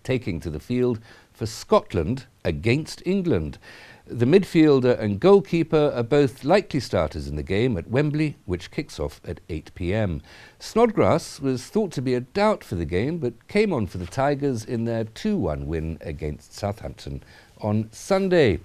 taking to the field for Scotland against England. The midfielder and goalkeeper are both likely starters in the game at Wembley, which kicks off at 8 p.m. Snodgrass was thought to be a doubt for the game, but came on for the Tigers in their 2-1 win against Southampton on Sunday.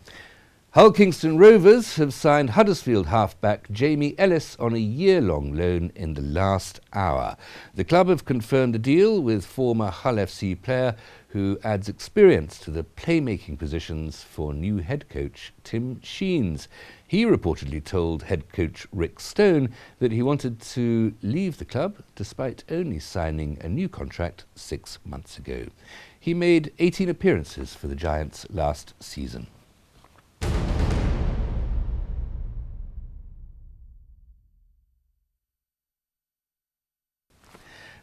Hull Kingston Rovers have signed Huddersfield halfback Jamie Ellis on a year-long loan in the last hour. The club have confirmed a deal with former Hull FC player who adds experience to the playmaking positions for new head coach Tim Sheens. He reportedly told head coach Rick Stone that he wanted to leave the club despite only signing a new contract 6 months ago. He made 18 appearances for the Giants last season.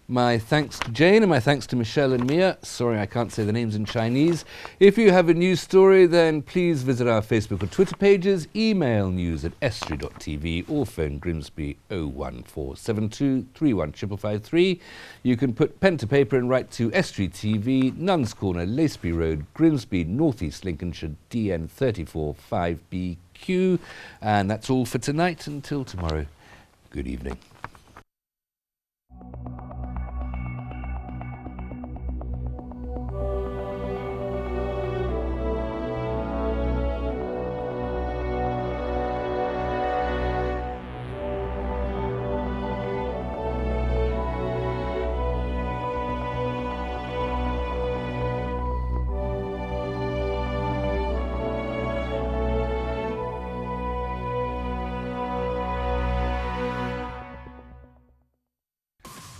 My thanks to Jane and my thanks to Michelle and Mia. Sorry, I can't say the names in Chinese. If you have a news story, then please visit our Facebook or Twitter pages, email news@estuary.tv or phone Grimsby 01472 31553. You can put pen to paper and write to Estuary TV, Nuns Corner, Laceby Road, Grimsby, North East Lincolnshire, DN 34 5BQ. And that's all for tonight. Until tomorrow, good evening.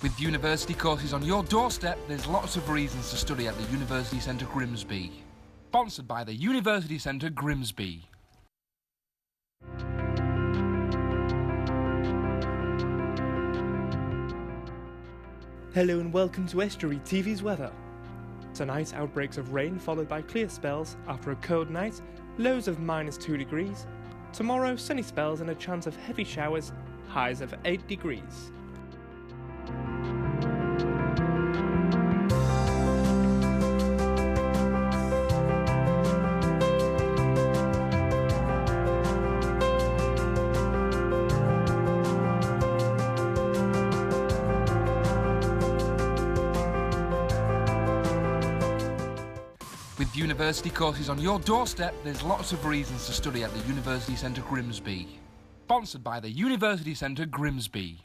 With university courses on your doorstep, there's lots of reasons to study at the University Centre Grimsby. Sponsored by the University Centre Grimsby. Hello and welcome to Estuary TV's weather. Tonight, outbreaks of rain followed by clear spells after a cold night, lows of -2 degrees. Tomorrow, sunny spells and a chance of heavy showers, highs of 8 degrees. With university courses on your doorstep, there's lots of reasons to study at the University Centre Grimsby. Sponsored by the University Centre Grimsby.